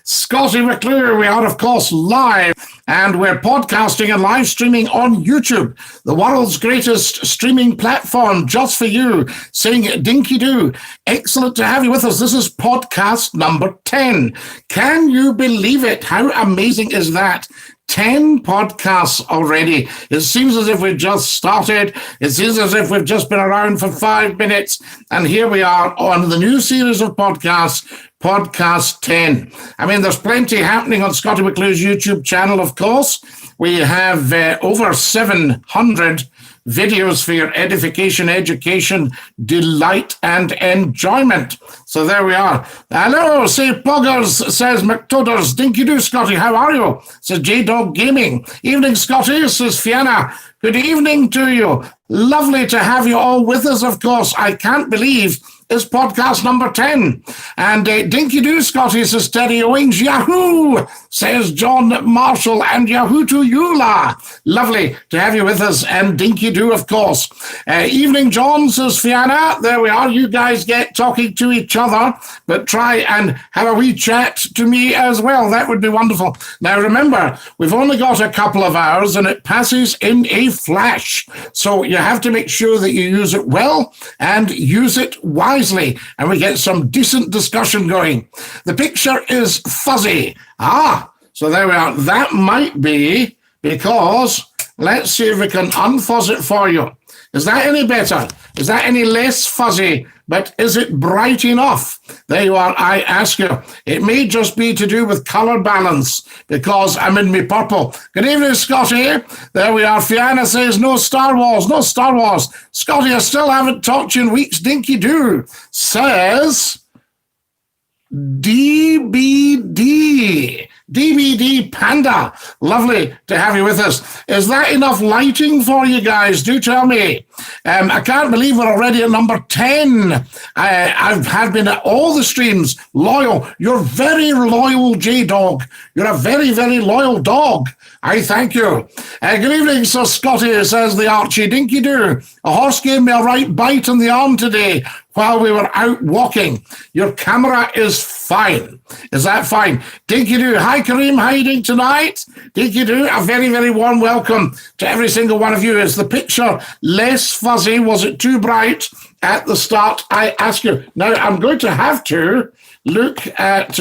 Scottie McClue. We are, of course, live, and we're podcasting and live streaming on YouTube, the world's greatest streaming platform, just for you, saying Dinky-Doo. Excellent to have you with us. This is podcast number 10. Can you believe it? How amazing is that? 10 podcasts already. It seems as if we've just started. It seems as if we've just been around for 5 minutes. And here we are on the new series of podcasts, Podcast 10. I mean, there's plenty happening on Scottie McClue's YouTube channel, of course. We have over 700 videos for your edification, education, delight, and enjoyment. So there we are. Hello, say Poggers, says McToders. Dinky-Doo, Scottie, how are you? Says J-Dog Gaming. Evening, Scottie, says Fiona. Good evening to you. Lovely to have you all with us, of course. I can't believe it's podcast number 10. And Dinky-Doo, Scottie, says Terry Owings. Yahoo, says John Marshall. And Yahoo to Eula. Lovely to have you with us. And Dinky-Doo, of course. Evening, John, says Fiona. There we are. You guys get talking to each other, but try and have a wee chat to me as well. That would be wonderful. Now, remember, we've only got a couple of hours and it passes in a flash. So you have to make sure that you use it well and use it wisely, and we get some decent discussion going. The picture is fuzzy. So there we are. That might be because, let's see if we can unfuzz it for you. Is that any better? Is that any less fuzzy? But is it bright enough? There you are, I ask you. It may just be to do with colour balance because I'm in me purple. Good evening, Scottie. There we are. Fiona says, no Star Wars, no Star Wars. Scottie, I still haven't talked to you in weeks. Dinky-Doo says DBD. DBD Panda. Lovely to have you with us. Is that enough lighting for you guys? Do tell me. I can't believe we're already at number 10. I have been at all the streams. Loyal. You're very loyal, J-Dog. You're a very, very loyal dog. I thank you. Good evening, Sir Scottie, says the Archie. Dinky-Doo. A horse gave me a right bite on the arm today while we were out walking. Your camera is fine. Is that fine? Dinky-Doo. Hi, Kareem. How are you doing tonight? Dinky-Doo, a very, very warm welcome to every single one of you. Is the picture less fuzzy? Was it too bright at the start? I ask you. Now, I'm going to have to look at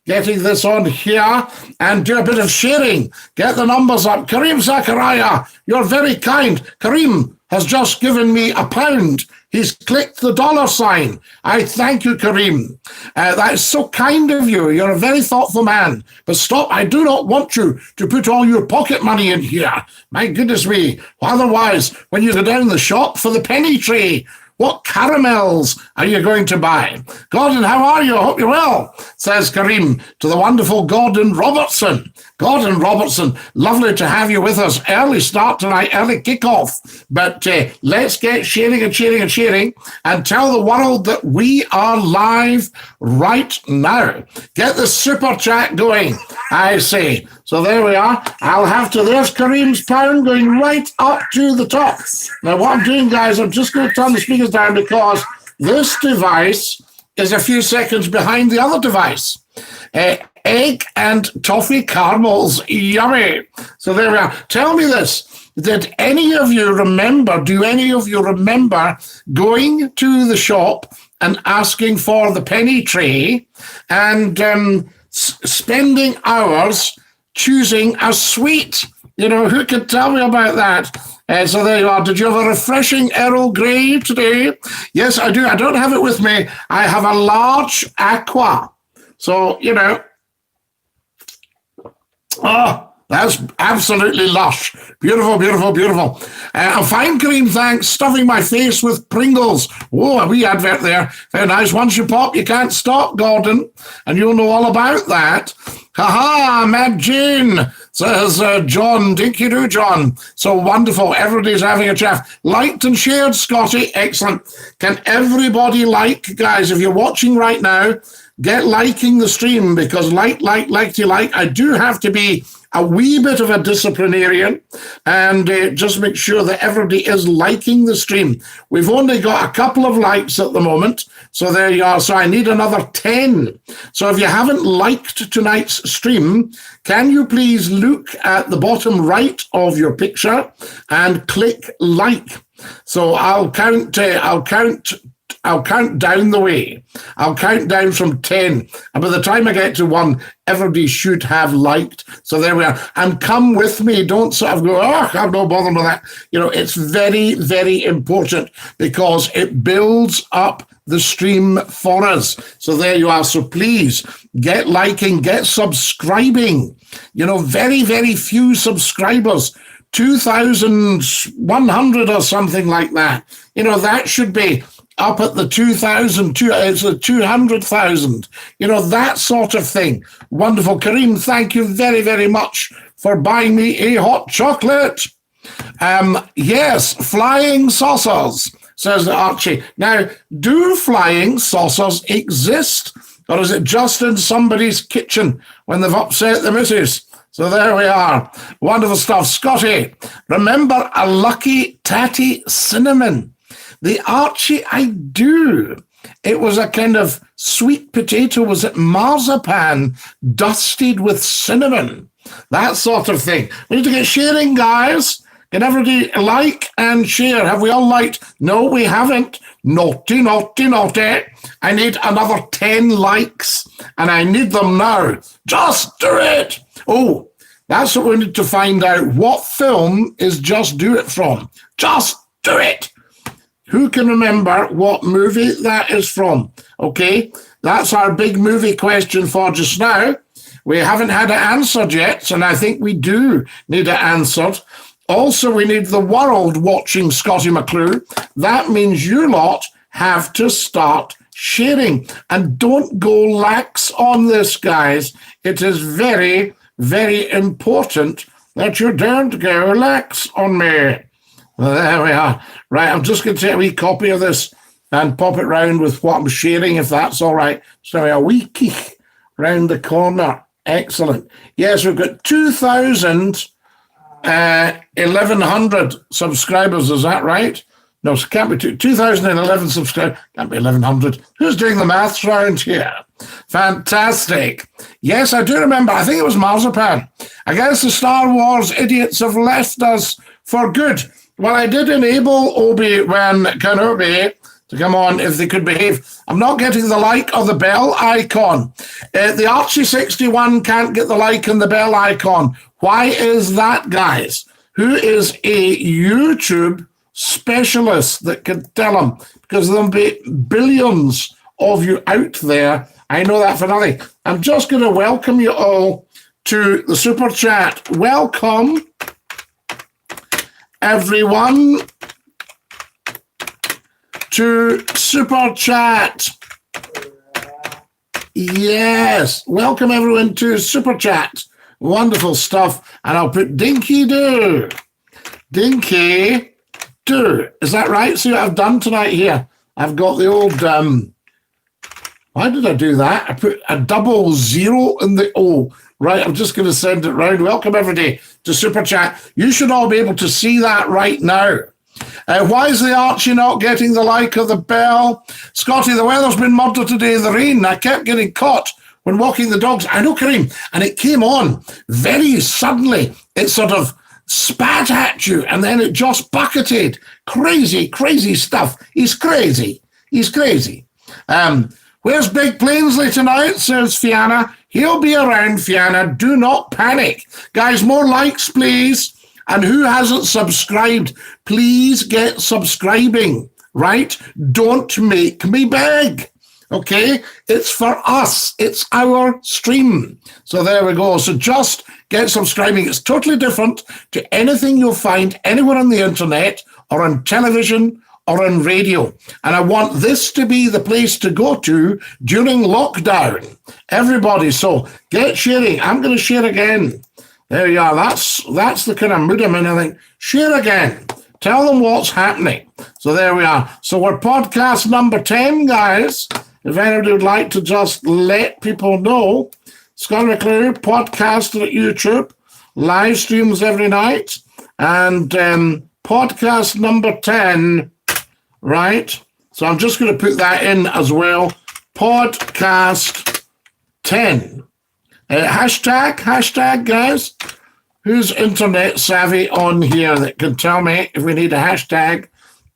getting this on here and do a bit of sharing. Get the numbers up. Kareem Zachariah, you're very kind. Kareem has just given me £1. He's clicked the $sign. I thank you, Kareem. That's so kind of you. You're a very thoughtful man. But stop, I do not want you to put all your pocket money in here. My goodness me. Otherwise, when you go down the shop for the penny tray, what caramels are you going to buy? Gordon, how are you? I hope you're well, says Kareem to the wonderful Gordon Robertson. Gordon Robertson, lovely to have you with us. Early start tonight, early kickoff. But let's get sharing and sharing and sharing and tell the world that we are live right now. Get the super chat going, I say. So there we are. I'll have to, there's Kareem's pound going right up to the top. Now what I'm doing, guys, I'm just going to turn the speakers down because this device is a few seconds behind the other device. Egg and toffee caramels, yummy. So there we are. Tell me this. Did any of you remember, do any of you remember going to the shop and asking for the penny tray and spending hours choosing a sweet? You know, who could tell me about that? So there you are. Did you have a refreshing Earl Grey today? Yes, I do. I don't have it with me. I have a large aqua. So, you know, that's absolutely lush. Beautiful, beautiful, beautiful. A fine cream, thanks. Stuffing my face with Pringles. Oh, a wee advert there. Very nice. Once you pop, you can't stop, Gordon. And you'll know all about that. Ha-ha, Mad Jane, says John. Dinky-Doo, John. So wonderful. Everybody's having a chat. Liked and shared, Scottie. Excellent. Can everybody like, guys, if you're watching right now, get liking the stream because like. I do have to be a wee bit of a disciplinarian and just make sure that everybody is liking the stream. We've only got a couple of likes at the moment, so there you are. So I need another 10. So if you haven't liked tonight's stream, can you please look at the bottom right of your picture and click like? So I'll count down the way. I'll count down from 10. And by the time I get to 1, everybody should have liked. So there we are. And come with me. Don't sort of go, oh, I've no bother with that. You know, it's very, very important because it builds up the stream for us. So there you are. So please get liking, get subscribing. You know, very, very few subscribers. 2,100 or something like that. You know, that should be up at the 200,000, you know, that sort of thing. Wonderful. Kareem, thank you very, very much for buying me a hot chocolate. Yes, flying saucers, says Archie. Now, do flying saucers exist, or is it just in somebody's kitchen when they've upset the missus? So there we are. Wonderful stuff. Scotty, remember a lucky tatty cinnamon? The Archie, I do. It was a kind of sweet potato, was it marzipan, dusted with cinnamon? That sort of thing. We need to get sharing, guys. Can everybody like and share? Have we all liked? No, we haven't. Naughty, naughty, naughty. I need another 10 likes, and I need them now. Just do it. Oh, that's what we need to find out. What film is Just Do It from? Just do it. Who can remember what movie that is from? Okay, that's our big movie question for just now. We haven't had it answered yet, and I think we do need it answered. Also, we need the world watching Scottie McClue. That means you lot have to start sharing. And don't go lax on this, guys. It is very, very important that you don't go lax on me. Well, there we are. Right, I'm just going to take a wee copy of this and pop it round with what I'm sharing, if that's all right. So a wee kick round the corner. Excellent. Yes, we've got 1,100 subscribers. Is that right? No, it can't be 2,011 subscribers. Can't be 1,100. Who's doing the maths round here? Fantastic. Yes, I do remember. I think it was marzipan. I guess the Star Wars idiots have left us for good. Well, I did enable Obi-Wan Kenobi to come on if they could behave. I'm not getting the like or the bell icon. The Archie61 can't get the like and the bell icon. Why is that, guys? Who is a YouTube specialist that can tell them? Because there'll be billions of you out there. I know that for nothing. I'm just going to welcome you all to the Super Chat. Welcome, everyone, to Super Chat. Yes, welcome everyone to Super Chat. Wonderful stuff. And I'll put Dinky-Doo. Dinky-Doo. Is that right? See what I've done tonight here? I've got the old, why did I do that? I put a 00 in the O. Right, I'm just going to send it round. Welcome, everybody, to Super Chat. You should all be able to see that right now. Why is the Archie not getting the like of the bell? Scotty, the weather's been murder today, the rain. I kept getting caught when walking the dogs. I know, Kareem, and it came on very suddenly. It sort of spat at you, and then it just bucketed. Crazy, crazy stuff. He's crazy. He's crazy. Where's Big Plainsley tonight, says Fiona. He'll be around, Fiona. Do not panic. Guys, more likes, please. And who hasn't subscribed, please get subscribing, right? Don't make me beg, okay? It's for us. It's our stream. So there we go. So just get subscribing. It's totally different to anything you'll find anywhere on the internet or on television or on radio. And I want this to be the place to go to during lockdown. Everybody, so get sharing. I'm going to share again. There you are. That's the kind of mood I'm in, I think. Share again. Tell them what's happening. So there we are. So we're podcast number 10, guys. If anybody would like to just let people know, Scottie McClue, podcast at YouTube. live streams every night. And podcast number 10, right? So I'm just going to put that in as well. Podcast 10. Hashtag, guys. Who's internet savvy on here that can tell me if we need a hashtag?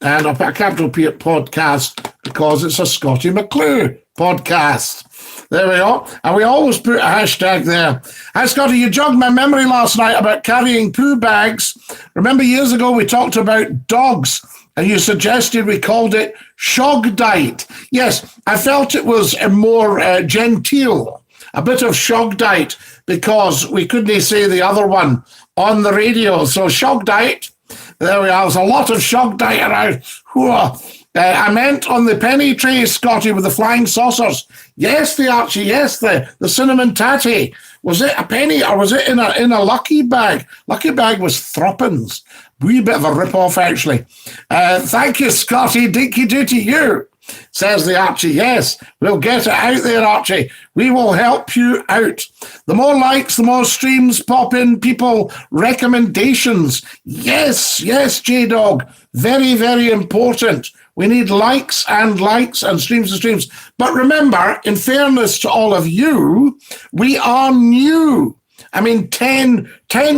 And I'll put a capital P at podcast because it's a Scottie McClue podcast. There we go. And we always put a hashtag there. Hi, Scottie, you jogged my memory last night about carrying poo bags. Remember years ago we talked about dogs and you suggested we called it Shogdite. Yes, I felt it was a more genteel, a bit of Shogdite, because we couldn't say the other one on the radio. So Shogdite, there we are. There's a lot of Shogdite around. I meant on the penny tray, Scottie, with the flying saucers. Yes, the Archie. Yes, the cinnamon tatty. Was it a penny or was it in a lucky bag? Lucky bag was threepence. Wee bit of a rip-off, actually. Thank you, Scottie. Dinky-Doo to you, says the Archie. Yes, we'll get it out there, Archie. We will help you out. The more likes, the more streams pop in, people, recommendations. Yes, J-Dog. Very, very important. We need likes and streams and streams. But remember, in fairness to all of you, we are new. I mean, 10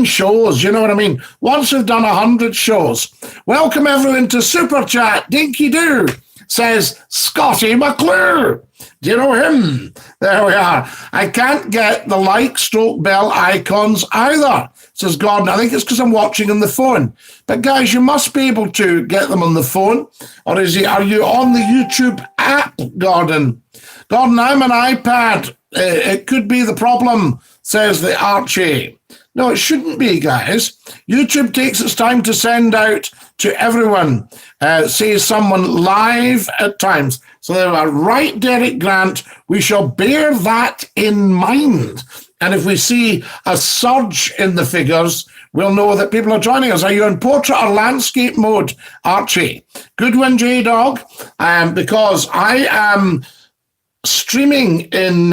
shows, you know what I mean? Once we've done 100 shows. Welcome everyone to Super Chat. Dinky-Doo, says Scottie McClue. Do you know him? There we are. I can't get the like/bell icons either, says Gordon. I think it's because I'm watching on the phone. But guys, you must be able to get them on the phone. Or are you on the YouTube app, Gordon? Gordon, I'm an iPad. It could be the problem, says the Archie. No, it shouldn't be, guys. YouTube takes its time to send out to everyone, says someone live at times. So they are right, Derek Grant. We shall bear that in mind. And if we see a surge in the figures, we'll know that people are joining us. Are you in portrait or landscape mode, Archie? Good one, J-Dog, because I am streaming in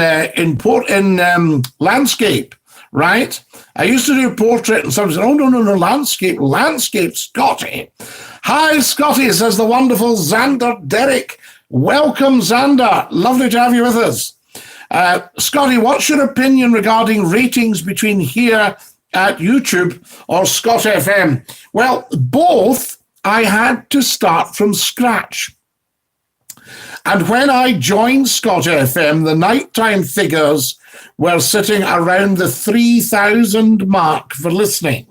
landscape, right? I used to do portrait and someone said, oh, no, landscape, Scottie. Hi, Scottie, says the wonderful Xander Derrick. Welcome, Xander. Lovely to have you with us. Scottie, what's your opinion regarding ratings between here at YouTube or Scott FM? Well, both I had to start from scratch. And when I joined Scott FM, the nighttime figures were sitting around the 3,000 mark for listening.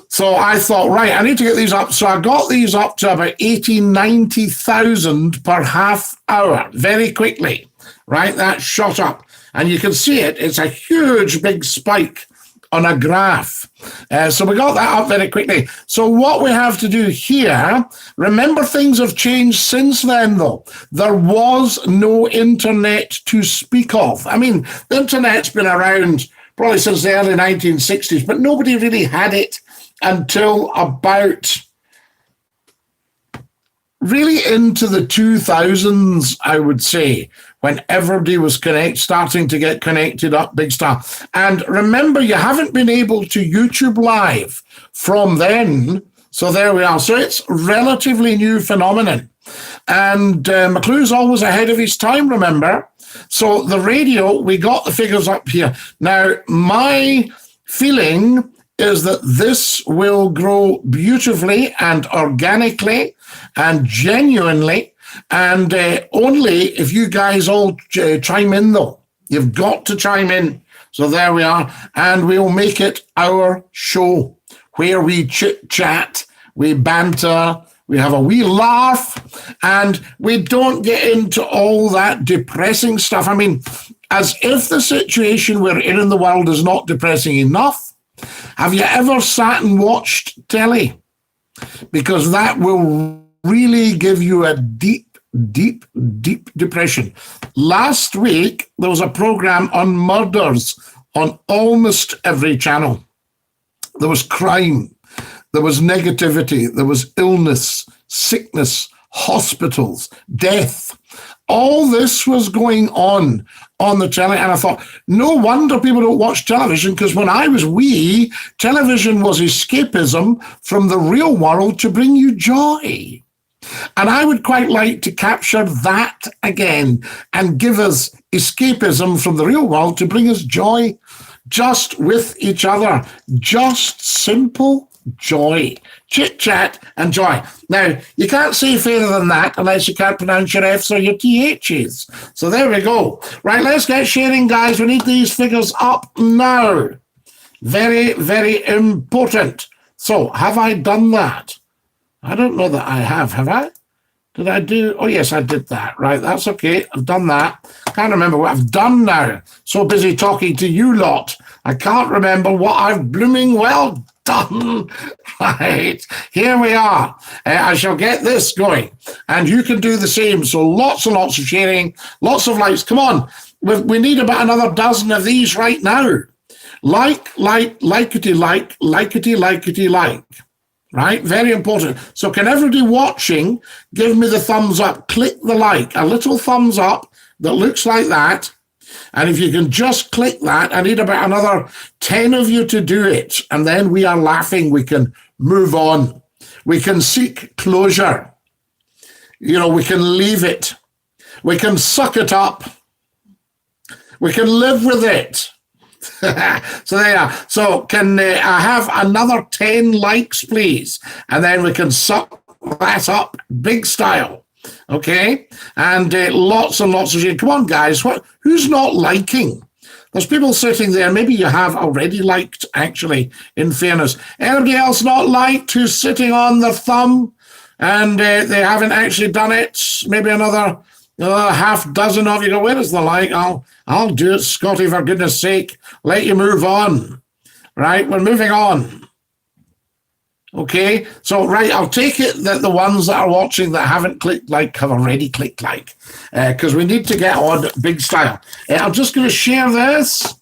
So I thought, right, I need to get these up. So I got these up to about 80,000, 90,000 per half hour very quickly, right? That shot up. And you can see it. It's a huge, big spike on a graph. So we got that up very quickly. So what we have to do here, remember things have changed since then, though. There was no internet to speak of. I mean, the internet's been around probably since the early 1960s, but nobody really had it until about really into the 2000s, I would say, when everybody was starting to get connected up big stuff. And remember, you haven't been able to YouTube Live from then. So there we are. So it's relatively new phenomenon. And McClue's always ahead of his time, remember? So the radio, we got the figures up here. Now, my feeling is that this will grow beautifully and organically and genuinely, and only if you guys all chime in, though. You've got to chime in. So there we are, and we'll make it our show where we chit-chat, we banter, we have a wee laugh, and we don't get into all that depressing stuff. I mean, as if the situation we're in the world is not depressing enough. Have you ever sat and watched telly? Because that will really give you a deep, deep, deep depression. Last week, there was a program on murders on almost every channel. There was crime, there was negativity, there was illness, sickness, hospitals, death. all this was going on the telly, and I thought, no wonder people don't watch television, because when I was wee, television was escapism from the real world to bring you joy. And I would quite like to capture that again and give us escapism from the real world to bring us joy just with each other. Just simple joy. Chit chat and joy. Now, you can't say fairer than that unless you can't pronounce your F's or your THs. So there we go. Right, let's get sharing, guys. We need these figures up now. Very, very important. So, have I done that? I don't know that I have I? Did I do? Oh, yes, I did that. Right, that's okay. I've done that. Can't remember what I've done now. So busy talking to you lot. I can't remember what I've blooming well done. Right, here we are. I shall get this going. And you can do the same. So lots and lots of sharing, lots of likes. Come on. We need about another dozen of these right now. Likety, like. Right, very important. So can everybody watching give me the thumbs up? Click the like, a little thumbs up that looks like that. And if you can just click that, I need about another 10 of you to do it. And then we are laughing. We can move on. We can seek closure. You know, we can leave it. We can suck it up. We can live with it. So there you are. So can I have another 10 likes, please? And then we can suck that up big style. Okay? And lots and lots of you. Come on, guys. Who's not liking? There's people sitting there. Maybe you have already liked, actually, in fairness. Anybody else not liked who's sitting on the thumb and they haven't actually done it? Maybe another half dozen of you go, where is the like? I'll do it, Scotty, for goodness sake. Let you move on. Right, we're moving on. Okay, so right, I'll take it that the ones that are watching that haven't clicked like have already clicked like, because we need to get on big style. I'm just going to share this.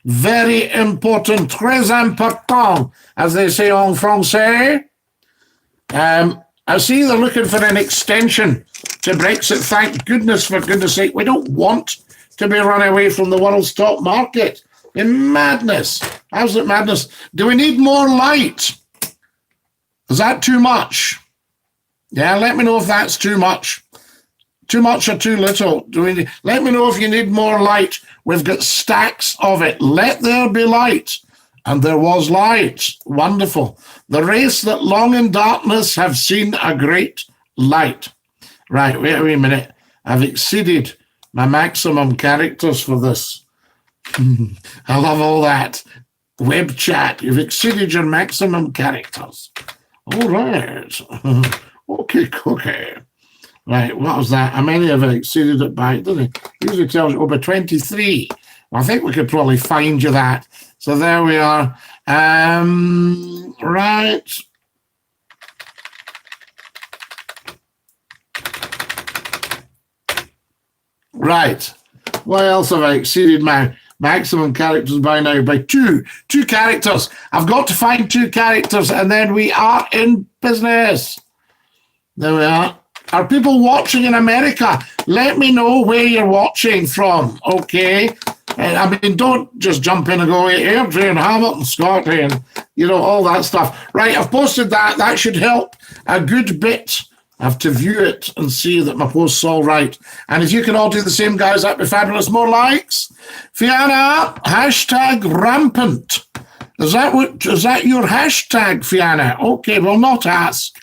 Very important, très important, as they say en français. I see they're looking for an extension to Brexit. Thank goodness, for goodness sake. We don't want to be run away from the world's top market. In madness. Absolute madness. Do we need more light? Is that too much? Yeah, let me know if that's too much. Too much or too little? Let me know if you need more light. We've got stacks of it. Let there be light. And there was light. Wonderful. The race that long in darkness have seen a great light. Right, wait a minute. I've exceeded my maximum characters for this. I love all that. Web chat. You've exceeded your maximum characters. All right. Okay. Right, what was that? How many have I exceeded it by? Doesn't it? Usually tells you, by 23. Well, I think we could probably find you that. So there we are. Right. Right. What else have I exceeded my maximum characters by now? By two characters. I've got to find 2 characters, and then we are in business. There we are. Are people watching in America? Let me know where you're watching from, okay? I mean, don't just jump in and go, Airdrie and Hamilton, Scotty, and, all that stuff. Right, I've posted that. That should help a good bit. I have to view it and see that my post's all right. And if you can all do the same, guys, that'd be fabulous. More likes. Fiona, hashtag rampant. Is that your hashtag, Fiona? Okay, we'll not ask.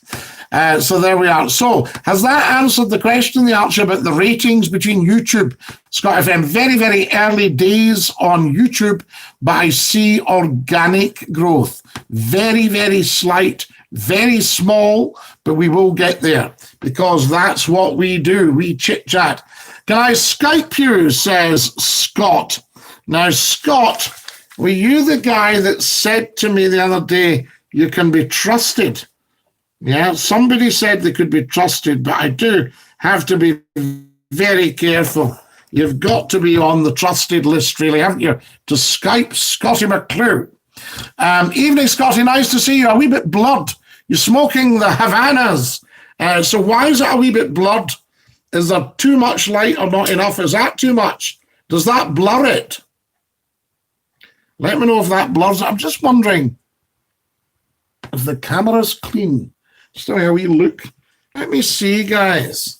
So there we are. So has that answered the question, the answer about the ratings between YouTube, Scott FM? Very, very early days on YouTube, but I see organic growth. Very, very slight, very small, but we will get there because that's what we do. We chit chat. Can I Skype you, says Scott. Now, Scott, were you the guy that said to me the other day, you can be trusted? Yeah, somebody said they could be trusted, but I do have to be very careful. You've got to be on the trusted list, really, haven't you, to Skype Scottie McClue. Evening, Scotty, nice to see you. A wee bit blood. You're smoking the Havanas. So why is it a wee bit blood? Is there too much light or not enough? Is that too much? Does that blur it? Let me know if that blurs it. I'm just wondering if the camera's clean. Just a wee look. Let me see, guys,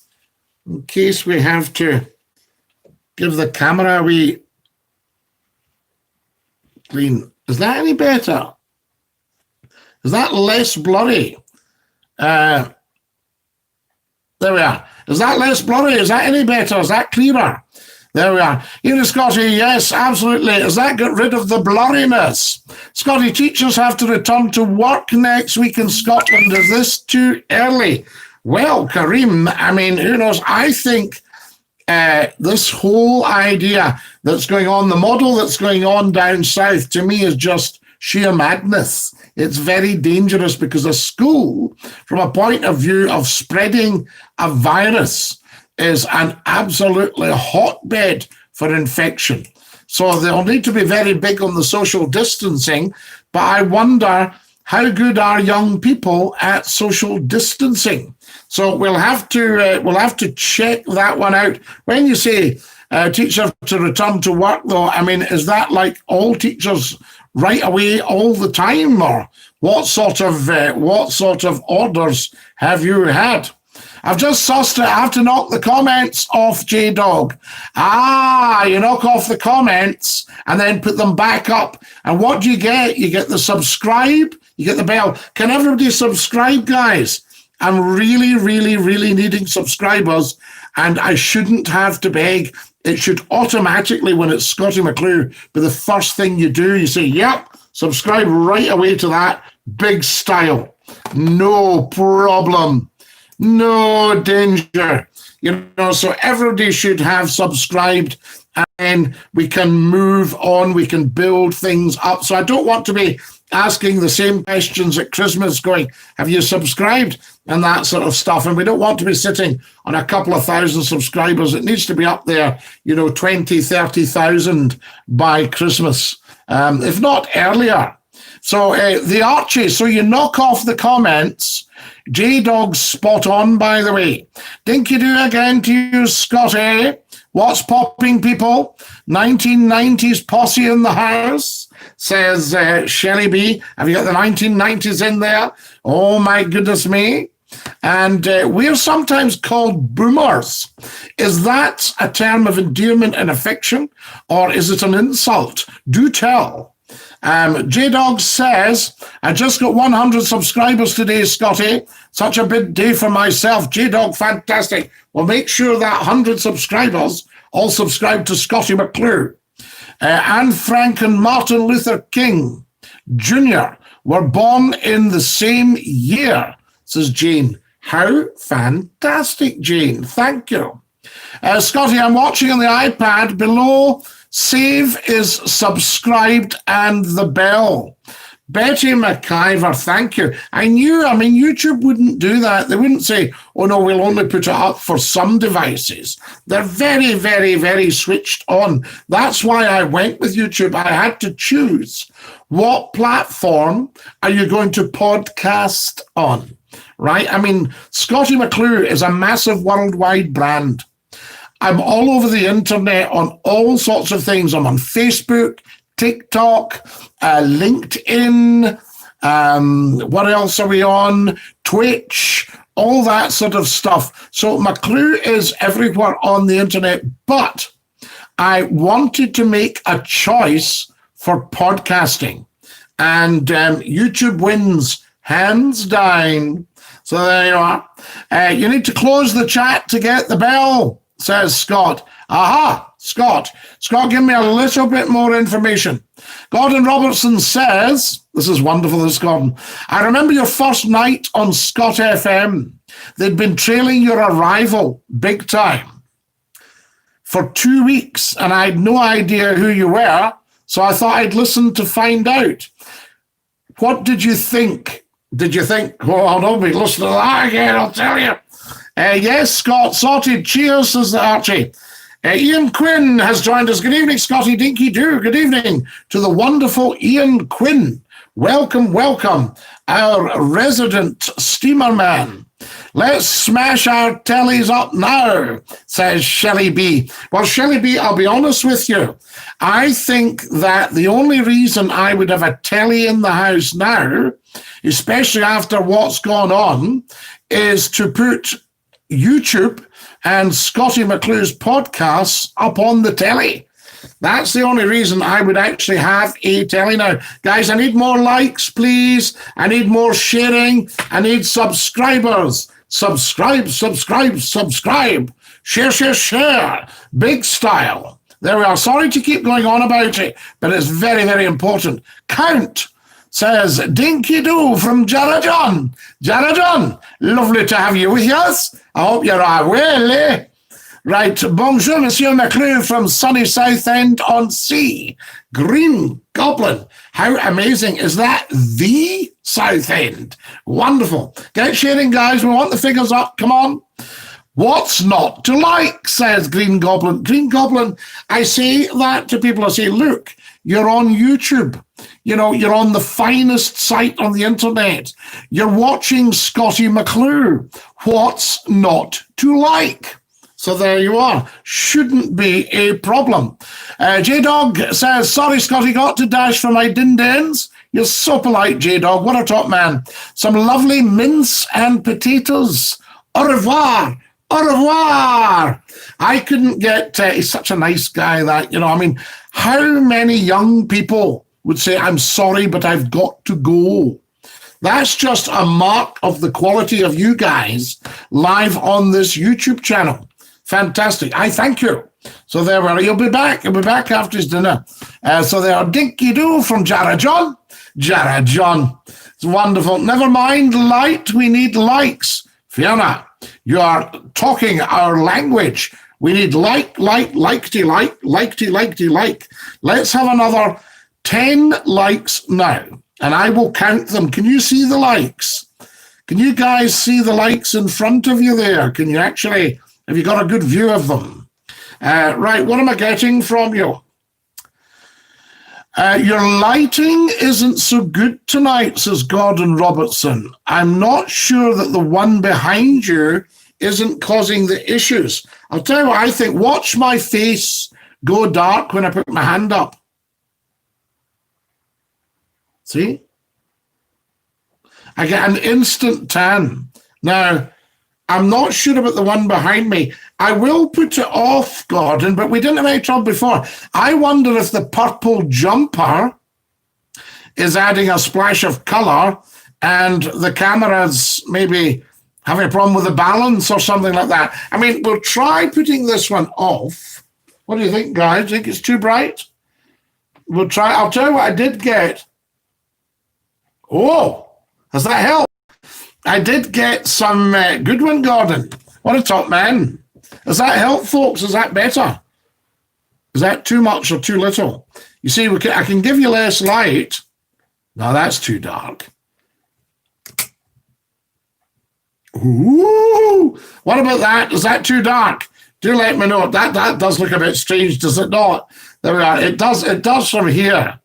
in case we have to give the camera a wee clean. Is that any better? Is that less blurry? There we are. Is that less blurry? Is that any better? Is that clearer? There we are. Here is Scotty. Yes, absolutely. Does that get rid of the blurriness? Scotty, teachers have to return to work next week in Scotland. Is this too early? Well, Kareem, I mean, who knows? I think this whole idea that's going on, the model that's going on down south, to me is just sheer madness. It's very dangerous because a school, from a point of view of spreading a virus, is an absolutely hotbed for infection. So they'll need to be very big on the social distancing, but I wonder how good are young people at social distancing? So we'll have to check that one out. When you say teachers to return to work, though, I mean, is that like all teachers right away all the time, or what sort of orders have you had? I've just sussed it. I have to knock the comments off, J-Dog. You knock off the comments and then put them back up. And what do you get? You get the subscribe, you get the bell. Can everybody subscribe, guys? I'm really, really, really needing subscribers, and I shouldn't have to beg. It should automatically, when it's Scottie McClue, be the first thing you do. You say, yep, subscribe right away to that. Big style. No problem. No danger. So everybody should have subscribed, and we can move on. We can build things up. So I don't want to be asking the same questions at Christmas going, have you subscribed? And that sort of stuff. And we don't want to be sitting on a couple of thousand subscribers. It needs to be up there, 20, 30,000 by Christmas, if not earlier. So the Archie, so you knock off the comments. J-Dog's spot on, by the way. Dinky-Doo again to you, Scotty. What's popping, people? 1990s posse in the house, says Shelley B. Have you got the 1990s in there? Oh, my goodness me. And we're sometimes called boomers. Is that a term of endearment and affection, or is it an insult? Do tell. J-Dog says, I just got 100 subscribers today, Scotty. Such a big day for myself. J-Dog, fantastic. Well, make sure that 100 subscribers all subscribe to Scottie McClue. Anne Frank and Martin Luther King Jr. were born in the same year, says Jane. How fantastic, Jane. Thank you. Scotty, I'm watching on the iPad. Below, save is subscribed and the bell. Betty McIver, thank you. YouTube wouldn't do that. They wouldn't say, oh no, we'll only put it up for some devices. They're very, very, very switched on. That's why I went with YouTube. I had to choose what platform are you going to podcast on, right? Scottie McClue is a massive worldwide brand. I'm all over the internet on all sorts of things. I'm on Facebook, TikTok, LinkedIn, what else are we on? Twitch, all that sort of stuff. So McClue is everywhere on the internet, but I wanted to make a choice for podcasting, and YouTube wins hands down. So there you are. You need to close the chat to get the bell, says Scott. Aha, Scott, give me a little bit more information. Gordon Robertson says, this is wonderful, this Gordon. I remember your first night on Scott FM. They'd been trailing your arrival big time for 2 weeks, and I had no idea who you were, so I thought I'd listen to find out. What did you think? Did you think, oh, don't be listening to that again, I'll tell you. Yes, Scott, sorted. Cheers, says the Archie. Ian Quinn has joined us. Good evening, Scotty Dinky-Doo. Good evening to the wonderful Ian Quinn. Welcome, welcome, our resident steamer man. Let's smash our tellies up now, says Shelley B. Well, Shelley B, I'll be honest with you. I think that the only reason I would have a telly in the house now, especially after what's gone on, is to put YouTube and Scottie McClue's podcasts up on the telly. That's the only reason I would actually have a telly now. Guys, I need more likes, please. I need more sharing. I need subscribers. Subscribe. Share, share, share. Big style. There we are. Sorry to keep going on about it, but it's very, very important. Count, says Dinky-Doo from Jarajon. Jarajon, lovely to have you with us. I hope you're well, eh? Right, bonjour, Monsieur McClue from sunny Southend-on-Sea. Green Goblin. How amazing. Is that the Southend? Wonderful. Get sharing, guys. We want the figures up. Come on. What's not to like, says Green Goblin. Green Goblin, I say that to people. I say, look, you're on YouTube. You know, you're on the finest site on the internet. You're watching Scottie McClue. What's not to like? So there you are. Shouldn't be a problem. J-Dog says, sorry, Scottie, got to dash for my din-dins. You're so polite, J-Dog. What a top man. Some lovely mince and potatoes. Au revoir. Au revoir. I couldn't get, he's such a nice guy that, you know, I mean, how many young people would say, I'm sorry, but I've got to go? That's just a mark of the quality of you guys live on this YouTube channel. Fantastic. I thank you. So there we are. He'll be back. He'll be back after his dinner. So there are Dinky-Doo from Jarajon. Jarajon. It's wonderful. Never mind light. We need likes. Fiona, you are talking our language. We need like. Let's have another 10 likes now, and I will count them. Can you see the likes? Can you guys see the likes in front of you there? Can you actually... Have you got a good view of them? Right, what am I getting from you? Your lighting isn't so good tonight, says Gordon Robertson. I'm not sure that the one behind you isn't causing the issues. I'll tell you what I think. Watch my face go dark when I put my hand up. See? I get an instant tan. Now, I'm not sure about the one behind me. I will put it off, Gordon, but we didn't have any trouble before. I wonder if the purple jumper is adding a splash of color and the camera's maybe having a problem with the balance or something like that. I mean, we'll try putting this one off. What do you think, guys? Think it's too bright? We'll try. I'll tell you what I did get. Oh, has that helped? I did get some good one, Gordon. What a top man. Does that help, folks? Is that better? Is that too much or too little? You see, I can give you less light. No, that's too dark. Ooh, what about that? Is that too dark? Do let me know. That does look a bit strange, does it not? There we are. It does from here.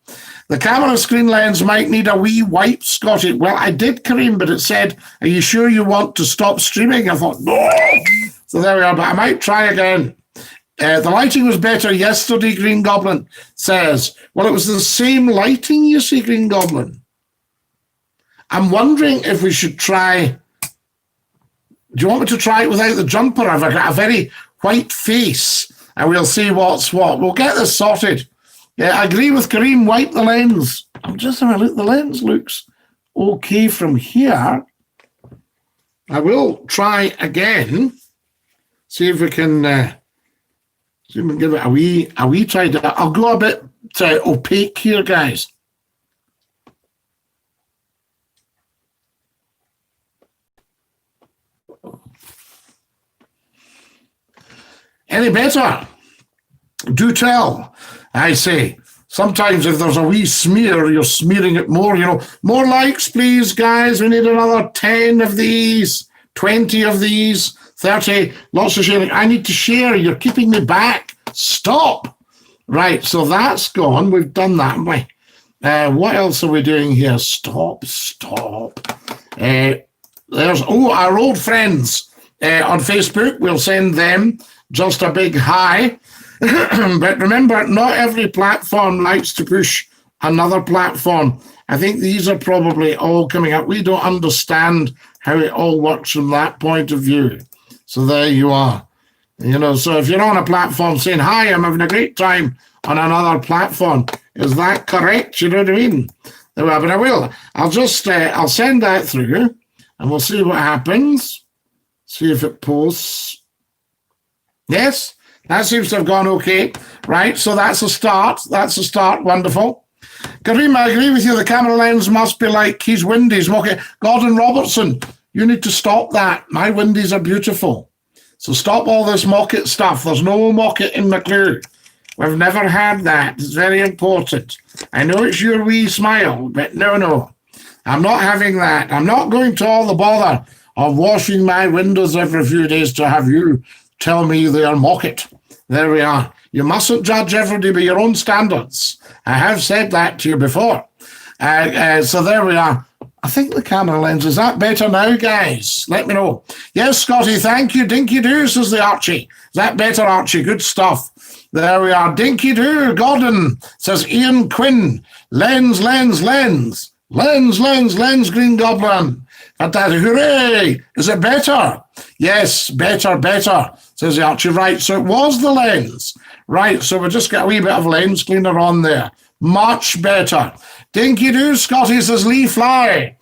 The camera screen lens might need a wee wipe, Scottie. Well, I did, Kareem, but it said, are you sure you want to stop streaming? I thought, no. So there we are, but I might try again. The lighting was better yesterday, Green Goblin says. Well, it was the same lighting, you see, Green Goblin. I'm wondering if we should try... Do you want me to try it without the jumper? I've got a very white face, and we'll see what's what. We'll get this sorted. Yeah, I agree with Kareem. Wipe the lens. I'm just having a look. The lens looks okay from here. I will try again. See if we can give it a wee try. I'll go a bit opaque here, guys. Any better? Do tell. I say, sometimes if there's a wee smear, you're smearing it more, you know. More likes, please, guys. We need another 10 of these, 20 of these, 30. Lots of sharing. I need to share. You're keeping me back. Stop. Right, so that's gone. We've done that, haven't we? What else are we doing here? Stop. There's our old friends on Facebook. We'll send them just a big hi. But remember, not every platform likes to push another platform. I think these are probably all coming up. We don't understand how it all works from that point of view. So there you are. So if you're on a platform saying, hi, I'm having a great time on another platform, is that correct? You know what I mean? But I will. I'll just, I'll send that through and we'll see what happens. See if it posts. Yes, that seems to have gone okay. Right, so that's a start. Wonderful. Kareem, I agree with you. The camera lens must be like his windies. Okay, Gordon Robertson, you need to stop that. My windies are beautiful. So stop all this mock-it stuff. There's no mock-it in McClue. We've never had that. It's very important. I know it's your wee smile, but no. I'm not having that. I'm not going to all the bother of washing my windows every few days to have you tell me they are mock-it. There we are. You mustn't judge everybody by your own standards. I have said that to you before. So there we are. I think the camera lens, is that better now, guys? Let me know. Yes, Scotty, thank you. Dinky-Doo, says the Archie. Is that better, Archie? Good stuff. There we are. Dinky-Doo, Gordon, says Ian Quinn. Lens, Green Goblin. Fantastic. Hooray! Is it better? Yes, better, says the Archie. Right, so it was the lens. Right, so we'll just get a wee bit of lens cleaner on there. Much better. Dinky-Doo, Scotty, says Lee Fly.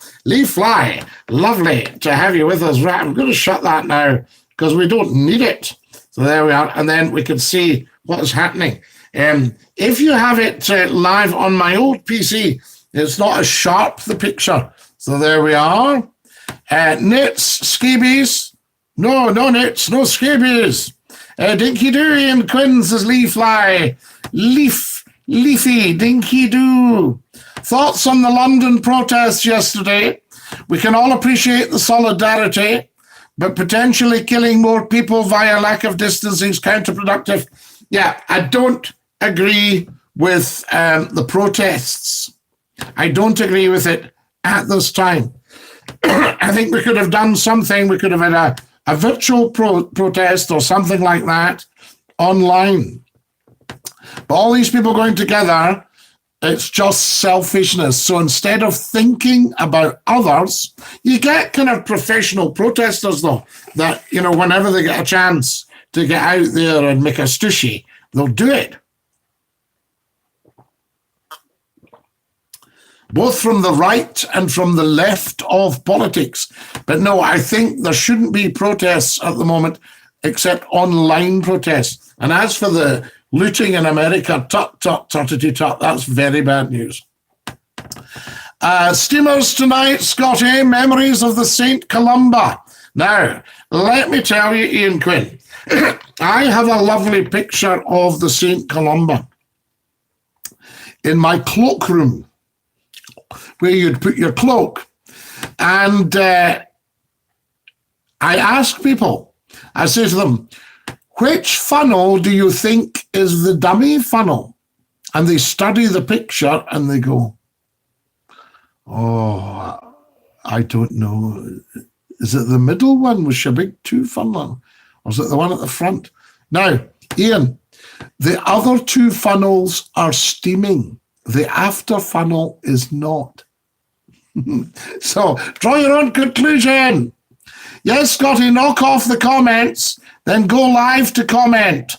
Lovely to have you with us. Right, I'm going to shut that now because we don't need it. So there we are. And then we can see what is happening. If you have it live on my old PC, it's not as sharp, the picture. So there we are. Nits, scabies. No nits, no scabies. Dinky-Doo, Ian Quinn says Lee Fly. Leafy, Dinky-Doo. Thoughts on the London protests yesterday? We can all appreciate the solidarity, but potentially killing more people via lack of distancing is counterproductive. Yeah, I don't agree with the protests. I don't agree with it at this time. I think we could have done something. We could have had a virtual protest or something like that online. But all these people going together, it's just selfishness. So instead of thinking about others, you get kind of professional protesters, though, that, whenever they get a chance to get out there and make a stushy, they'll do it. Both from the right and from the left of politics. But no, I think there shouldn't be protests at the moment except online protests. And as for the looting in America, tut, that's very bad news. Steamers tonight, Scotty, memories of the St. Columba. Now, let me tell you, Ian Quinn, I have a lovely picture of the St. Columba in my cloakroom, where you'd put your cloak. And I ask people, I say to them, which funnel do you think is the dummy funnel? And they study the picture and they go, oh, I don't know. Is it the middle one with your big two funnel? Or is it the one at the front? Now, Ian, the other two funnels are steaming. The after funnel is not. So draw your own conclusion. Yes, Scotty, knock off the comments, then go live to comment.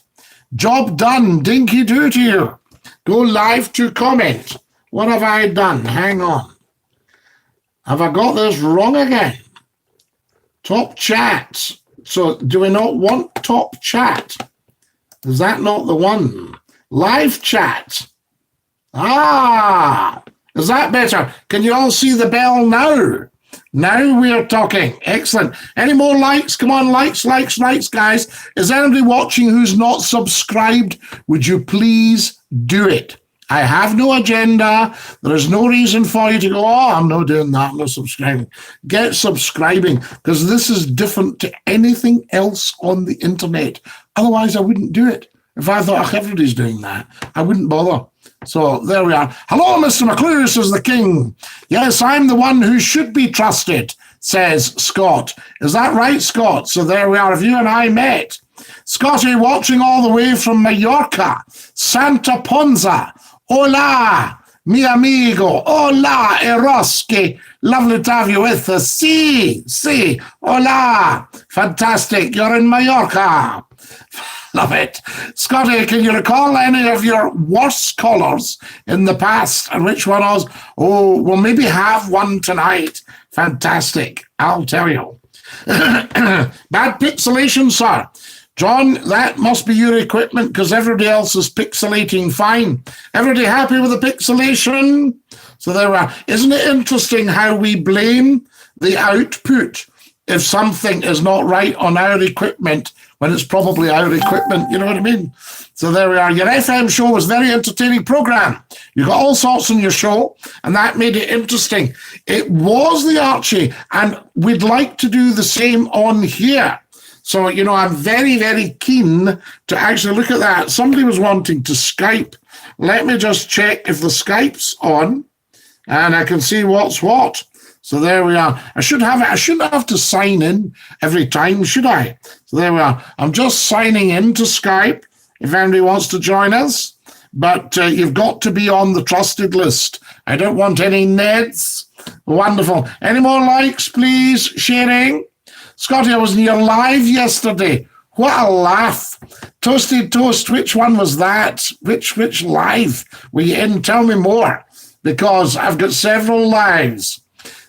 Job done. Dinky-Doo to you. Go live to comment. What have I done? Hang on. Have I got this wrong again? Top chat. So do we not want top chat? Is that not the one? Live chat. Ah, is that better? Can you all see the bell now? Now we're talking. Excellent. Any more likes? Come on, likes, guys. Is anybody watching who's not subscribed? Would you please do it? I have no agenda. There is no reason for you to go, oh, I'm not doing that. I'm not subscribing. Get subscribing, because this is different to anything else on the internet. Otherwise, I wouldn't do it. If I thought, oh, everybody's doing that, I wouldn't bother. So there we are. Hello, Mr. McClue, says the king. Yes, I'm the one who should be trusted, says Scott. Is that right, Scott? So there we are. Have you and I met? Scotty watching all the way from Mallorca. Santa Ponza. Hola, mi amigo. Hola, Eroski. Lovely to have you with us. Si. Hola. Fantastic. You're in Mallorca. Love it. Scotty, can you recall any of your worst callers in the past? And which one was? Oh, we'll maybe have one tonight. Fantastic. I'll tell you. Bad pixelation, sir. John, that must be your equipment because everybody else is pixelating fine. Everybody happy with the pixelation? So there we are. Isn't it interesting how we blame the output if something is not right on our equipment when it's probably our equipment? You know what I mean? So there we are. Your FM show was a very entertaining program. You got all sorts on your show, and that made it interesting. It was the Archie, and we'd like to do the same on here. So, you know, I'm very, very keen to actually look at that. Somebody was wanting to Skype. Let me just check if the Skype's on, and I can see what's what. So there we are. I shouldn't have to sign in every time, should I? So there we are. I'm just signing in to Skype if anybody wants to join us. But you've got to be on the trusted list. I don't want any Neds. Wonderful. Any more likes, please? Sharing? Scotty, I was in your live yesterday. What a laugh. Toasted Toast, which one was that? Which live were you in? Tell me more, because I've got several lives.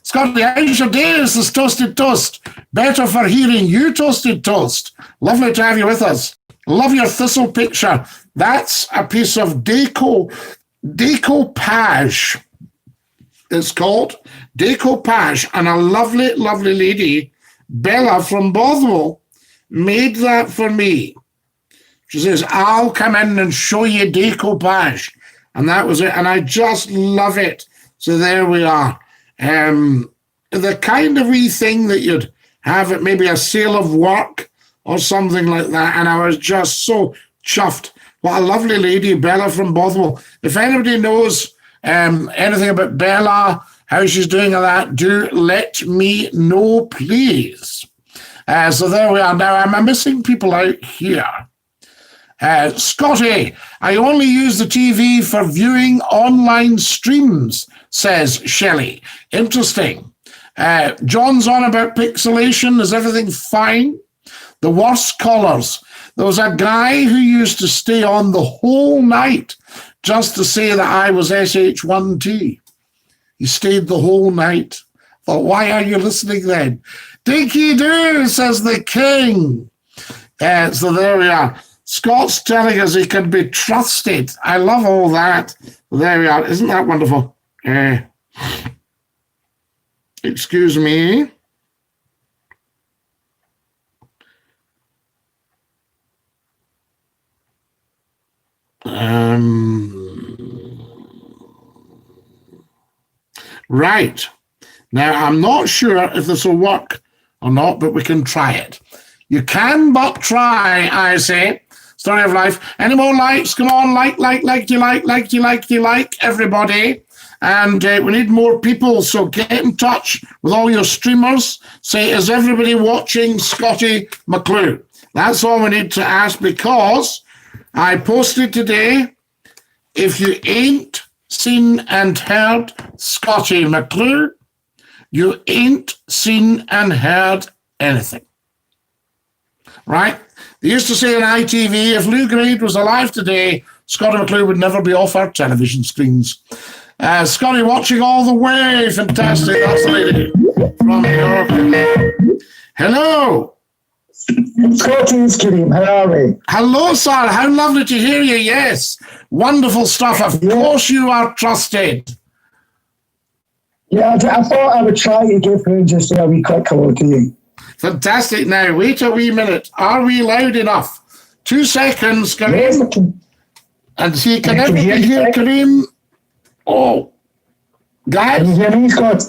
Scotty, how's your day? This is Toasted Toast. Better for hearing you, Toasted Toast. Lovely to have you with us. Love your thistle picture. That's a piece of decoupage. It's called decoupage, and a lovely, lovely lady, Bella from Bothwell, made that for me. She says, I'll come in and show you decoupage. And that was it. And I just love it. So there we are. The kind of wee thing that you'd have at maybe a sale of work or something like that. And I was just so chuffed. What a lovely lady, Bella from Bothwell. If anybody knows anything about Bella, how she's doing all that, do let me know, please. So there we are. Now, I'm missing people out here. Scotty, I only use the TV for viewing online streams, says Shelley. Interesting. John's on about pixelation. Is everything fine? The worst colours. There was a guy who used to stay on the whole night just to say that I was SH1T. He stayed the whole night. Thought, why are you listening then? Dinky-Doo, says the king. So there we are. Scott's telling us he can be trusted. I love all that. There we are. Isn't that wonderful? Excuse me. Right. Now, I'm not sure if this will work or not, but we can try it. You can but try, I say. Story of life. Any more likes? Come on, like, everybody. And we need more people, so get in touch with all your streamers. Say, is everybody watching Scottie McClue? That's all we need to ask, because I posted today, if you ain't seen and heard Scottie McClue, you ain't seen and heard anything. Right? They used to say in ITV, if Lou Grade was alive today, Scottie McClue would never be off our television screens. Scotty watching all the way. Fantastic. That's the lady from New York. Hello. Scotty's Kareem, how are we? Hello, sir. How lovely to hear you. Yes. Wonderful stuff. Of course you are trusted. Yeah, I thought I would try to give her just a wee quick hello to you. Fantastic. Now, wait a wee minute. Are we loud enough? 2 seconds, Kareem. Yes, and see, can everybody hear Kareem? Oh, guys. Can you hear me, Scott?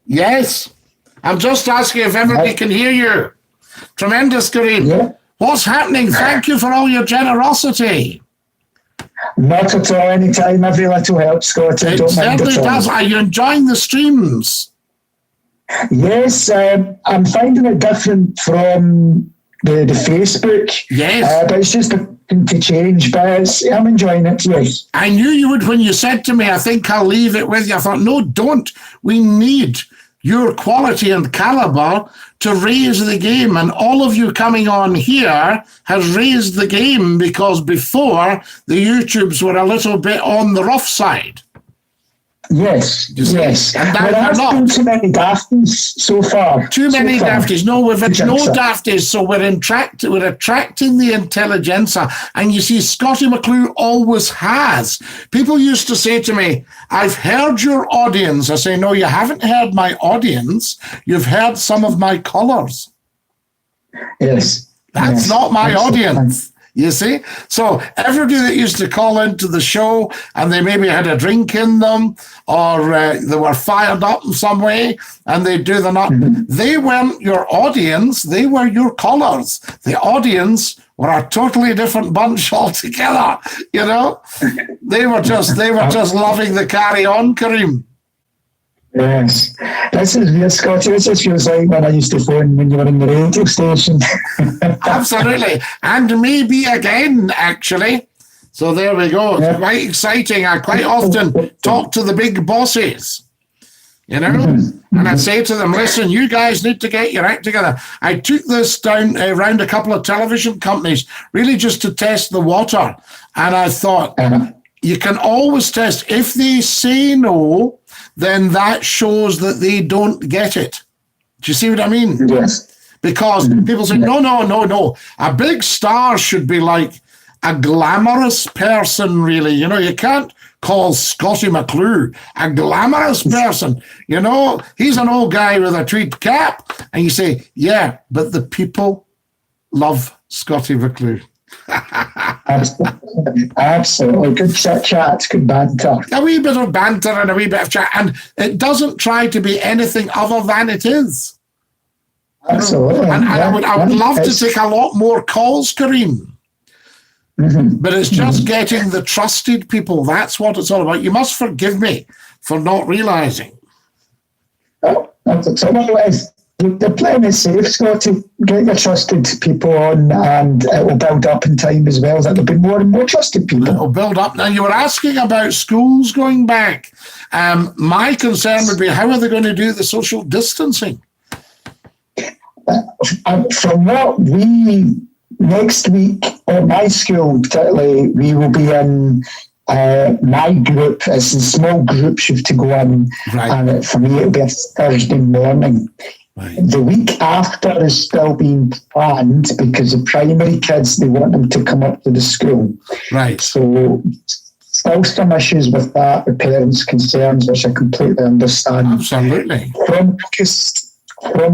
Yes. I'm just asking if everybody can hear you. Tremendous, Kareem. Yeah. What's happening? Thank you for all your generosity. Not at all. Anytime, every little helps, Scotty. It certainly does. Are you enjoying the streams? Yes, I'm finding it different from the Facebook. Yes. But it's just a thing to change. But I'm enjoying it, yes. I knew you would when you said to me, I think I'll leave it with you. I thought, no, don't. We need your quality and caliber to raise the game. And all of you coming on here has raised the game, because before the YouTubes were a little bit on the rough side. Yes, yes. And there has been too many dafties so far. Too many dafties. No, we've had no dafties, so we're attracting the intelligentsia. And you see, Scottie McClue always has. People used to say to me, I've heard your audience. I say, no, you haven't heard my audience. You've heard some of my colours. Yes. That's not my audience. You see? So everybody that used to call into the show and they maybe had a drink in them, or they were fired up in some way and they do the nut, they weren't your audience, they were your callers. The audience were a totally different bunch altogether, you know? They were just loving the carry on, Kareem. Yes. This is weird, Scotty. This just feels like when I used to phone when you were in the radio station. Absolutely. And maybe again, actually. So there we go. It's quite exciting. I quite often talk to the big bosses, you know, and I say to them, listen, you guys need to get your act together. I took this down around a couple of television companies, really just to test the water. And I thought, you can always test. If they say no, then that shows that they don't get it. Do you see what I mean? Yes. Because people say, no. A big star should be like a glamorous person, really. You know, you can't call Scottie McClue a glamorous person. You know, he's an old guy with a tweed cap. And you say, yeah, but the people love Scottie McClue. Absolutely. Good chat, good banter. A wee bit of banter and a wee bit of chat, and it doesn't try to be anything other than it is. Absolutely. And I would love to take a lot more calls, Kareem. But it's just getting the trusted people. That's what it's all about. You must forgive me for not realising. Oh, that's the plan is safe, Scotty. Get your trusted people on, and it will build up in time as well. There'll be more and more trusted people. It will build up. Now, you were asking about schools going back. My concern would be, how are they going to do the social distancing? From what next week, at my school particularly, we will be in my group. It's in small groups you have to go in. Right. And for me, it'll be a Thursday morning. Right. The week after is still being planned because the primary kids, they want them to come up to the school. Right. So still some issues with that, the parents' concerns, which I completely understand. Absolutely. From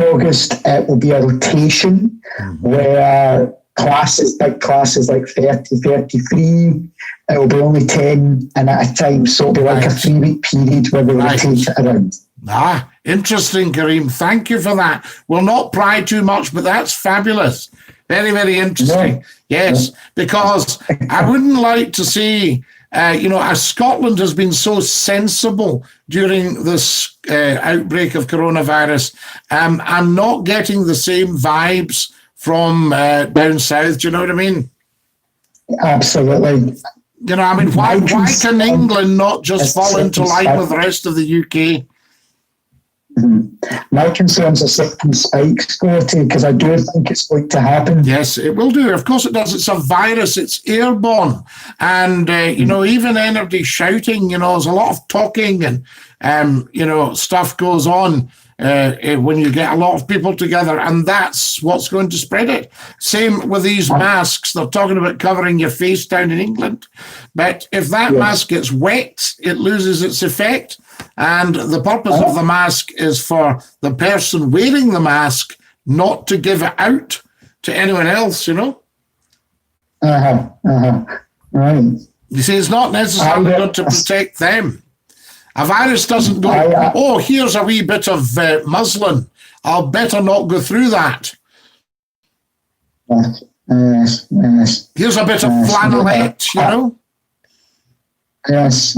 August, it will be a rotation where big classes like 30, 33, it will be only 10 and at a time. So it'll be like a 3-week period where they rotate it around. Interesting, Kareem. Thank you for that. We'll not pry too much, but that's fabulous. Very, very interesting. No. Yes, because I wouldn't like to see, as Scotland has been so sensible during this outbreak of coronavirus, I'm not getting the same vibes from down south. Do you know what I mean? Absolutely. You know, I mean, why can England not just fall into line with the rest of the UK? My concerns are second spikes, Scotty, because I do think it's going to happen. Yes, it will do. Of course it does. It's a virus. It's airborne. And, even anybody shouting, there's a lot of talking and, stuff goes on when you get a lot of people together. And that's what's going to spread it. Same with these masks. They're talking about covering your face down in England. But if that mask gets wet, it loses its effect. And the purpose of the mask is for the person wearing the mask not to give it out to anyone else, Right. You see, it's not necessarily going to protect them. A virus doesn't go, here's a wee bit of muslin. I'll better not go through that. Yes. Here's a bit of flannelette, you know. Yes,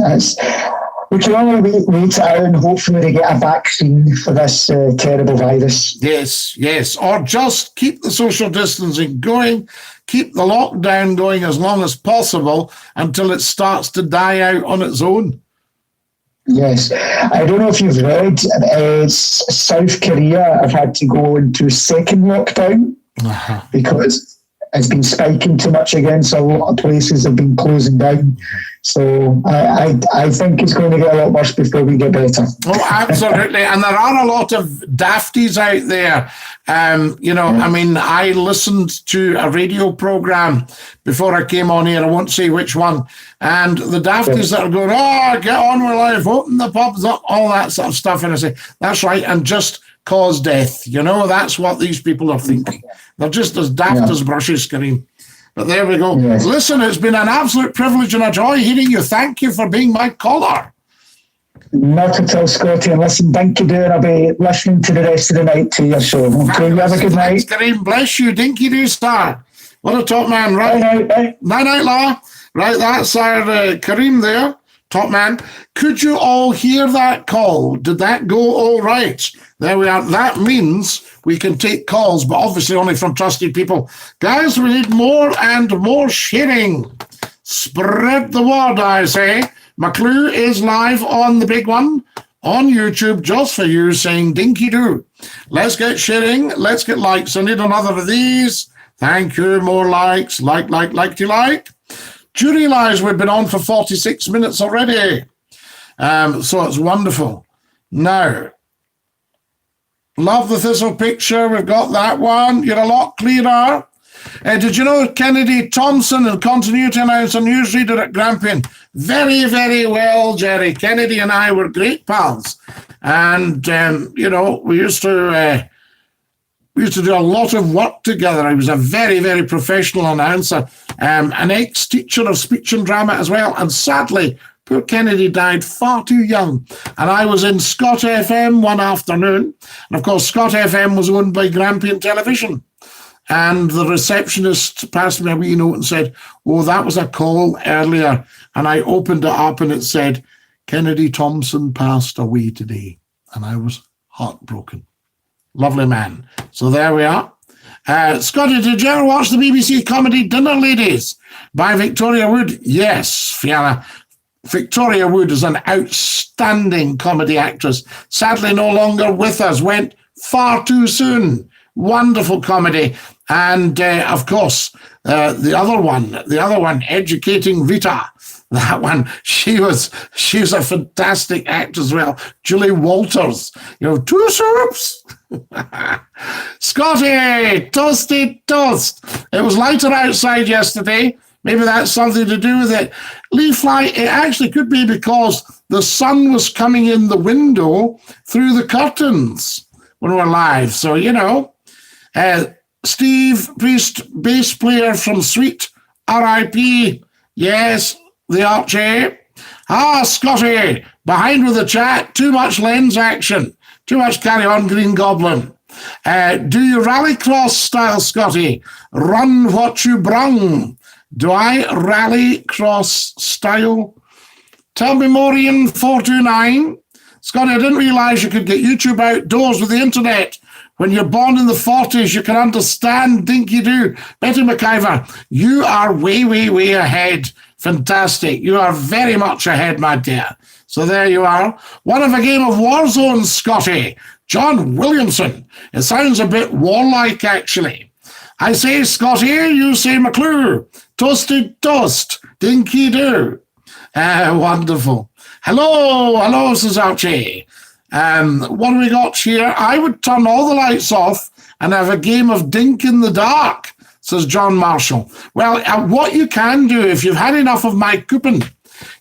we can only wait out and hopefully they get a vaccine for this terrible virus. Yes. Or just keep the social distancing going, keep the lockdown going as long as possible until it starts to die out on its own. Yes. I don't know if you've read, South Korea have had to go into second lockdown because it's been spiking too much again, so a lot of places have been closing down. So I think it's going to get a lot worse before we get better. Oh, absolutely. And there are a lot of dafties out there. I mean, I listened to a radio program before I came on here. I won't say which one. And the dafties that are going, get on with life, open the pubs up, all that sort of stuff. And I say, that's right. And just cause death. You know, that's what these people are thinking. They're just as daft as brushes, Kareem. But there we go. Yes. Listen, it's been an absolute privilege and a joy hearing you. Thank you for being my caller. Not at all, Scotty. And listen, Dinky-Doo, and I'll be listening to the rest of the night to your show. Okay, you have a good night. Kareem, bless you, Dinky-Doo star. What a top man, right? Night, Law. Right, that's our Kareem there. Top man. Could you all hear that call? Did that go all right? There we are. That means we can take calls, but obviously only from trusted people. Guys, we need more and more sharing. Spread the word, I say. McClue is live on the big one on YouTube just for you saying Dinky-Doo. Let's get sharing. Let's get likes. I need another of these. Thank you. More likes. Like. Jury lies, we've been on for 46 minutes already. So it's wonderful. Now, love the Thistle picture. We've got that one. You're a lot clearer. Did you know Kennedy Thompson and continuity announcer newsreader at Grampian? Very, very well, Jerry. Kennedy and I were great pals. And, we used to do a lot of work together. He was a very, very professional announcer, an ex-teacher of speech and drama as well. And sadly, poor Kennedy died far too young. And I was in Scott FM one afternoon. And of course, Scott FM was owned by Grampian Television. And the receptionist passed me a wee note and said, that was a call earlier. And I opened it up and it said, Kennedy Thompson passed away today. And I was heartbroken. Lovely man. So there we are. Scotty, did you ever watch the BBC comedy Dinner Ladies by Victoria Wood? Yes, Fiona. Victoria Wood is an outstanding comedy actress. Sadly, no longer with us. Went far too soon. Wonderful comedy. And, of course, the other one, Educating Rita. That one, she was a fantastic actress as well. Julie Walters, two soups. Scotty, toasty toast. It was lighter outside yesterday. Maybe that's something to do with it. Lee Fly, it actually could be because the sun was coming in the window through the curtains when we're live. So, Steve Priest, bass player from Sweet, R.I.P. Yes, the Archie. Scotty, behind with the chat, too much lens action, too much carry on, Green Goblin. Do you rallycross style, Scotty? Run what you brung. Do I rallycross style? Tell me more, Ian 429. Scotty, I didn't realise you could get YouTube outdoors with the internet. When you're born in the 40s, you can understand Dinky-Doo. Betty McIver, you are way, way, way ahead. Fantastic. You are very much ahead, my dear. So there you are. One of a game of Warzone, Scotty. John Williamson. It sounds a bit warlike, actually. I say Scotty, you say McClue. Toasted toast. Dinky-Doo. Wonderful. Hello, says Archie. What do we got here? I would turn all the lights off and have a game of Dink in the dark, says John Marshall. Well, what you can do, if you've had enough of my coupon,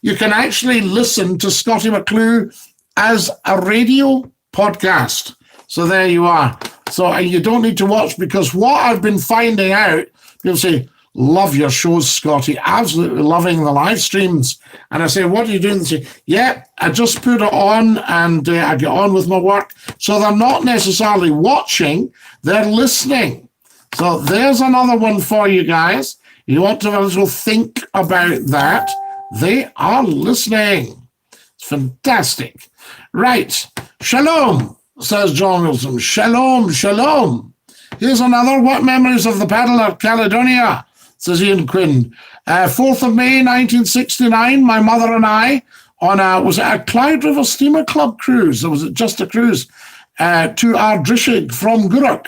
you can actually listen to Scottie McClue as a radio podcast. So there you are. So you don't need to watch, because what I've been finding out, people say, love your shows, Scotty. Absolutely loving the live streams. And I say, what are you doing? They say, I just put it on and I get on with my work. So they're not necessarily watching, they're listening. So there's another one for you guys. You want to have a little think about that. They are listening. It's fantastic. Right. Shalom, says John Wilson. Shalom, shalom. Here's another. What memories of the paddle of Caledonia, says Ian Quinn. 4th of May, 1969, my mother and I was it a Clyde River Steamer Club cruise, or was it just a cruise, to Ardrishig from Gourock.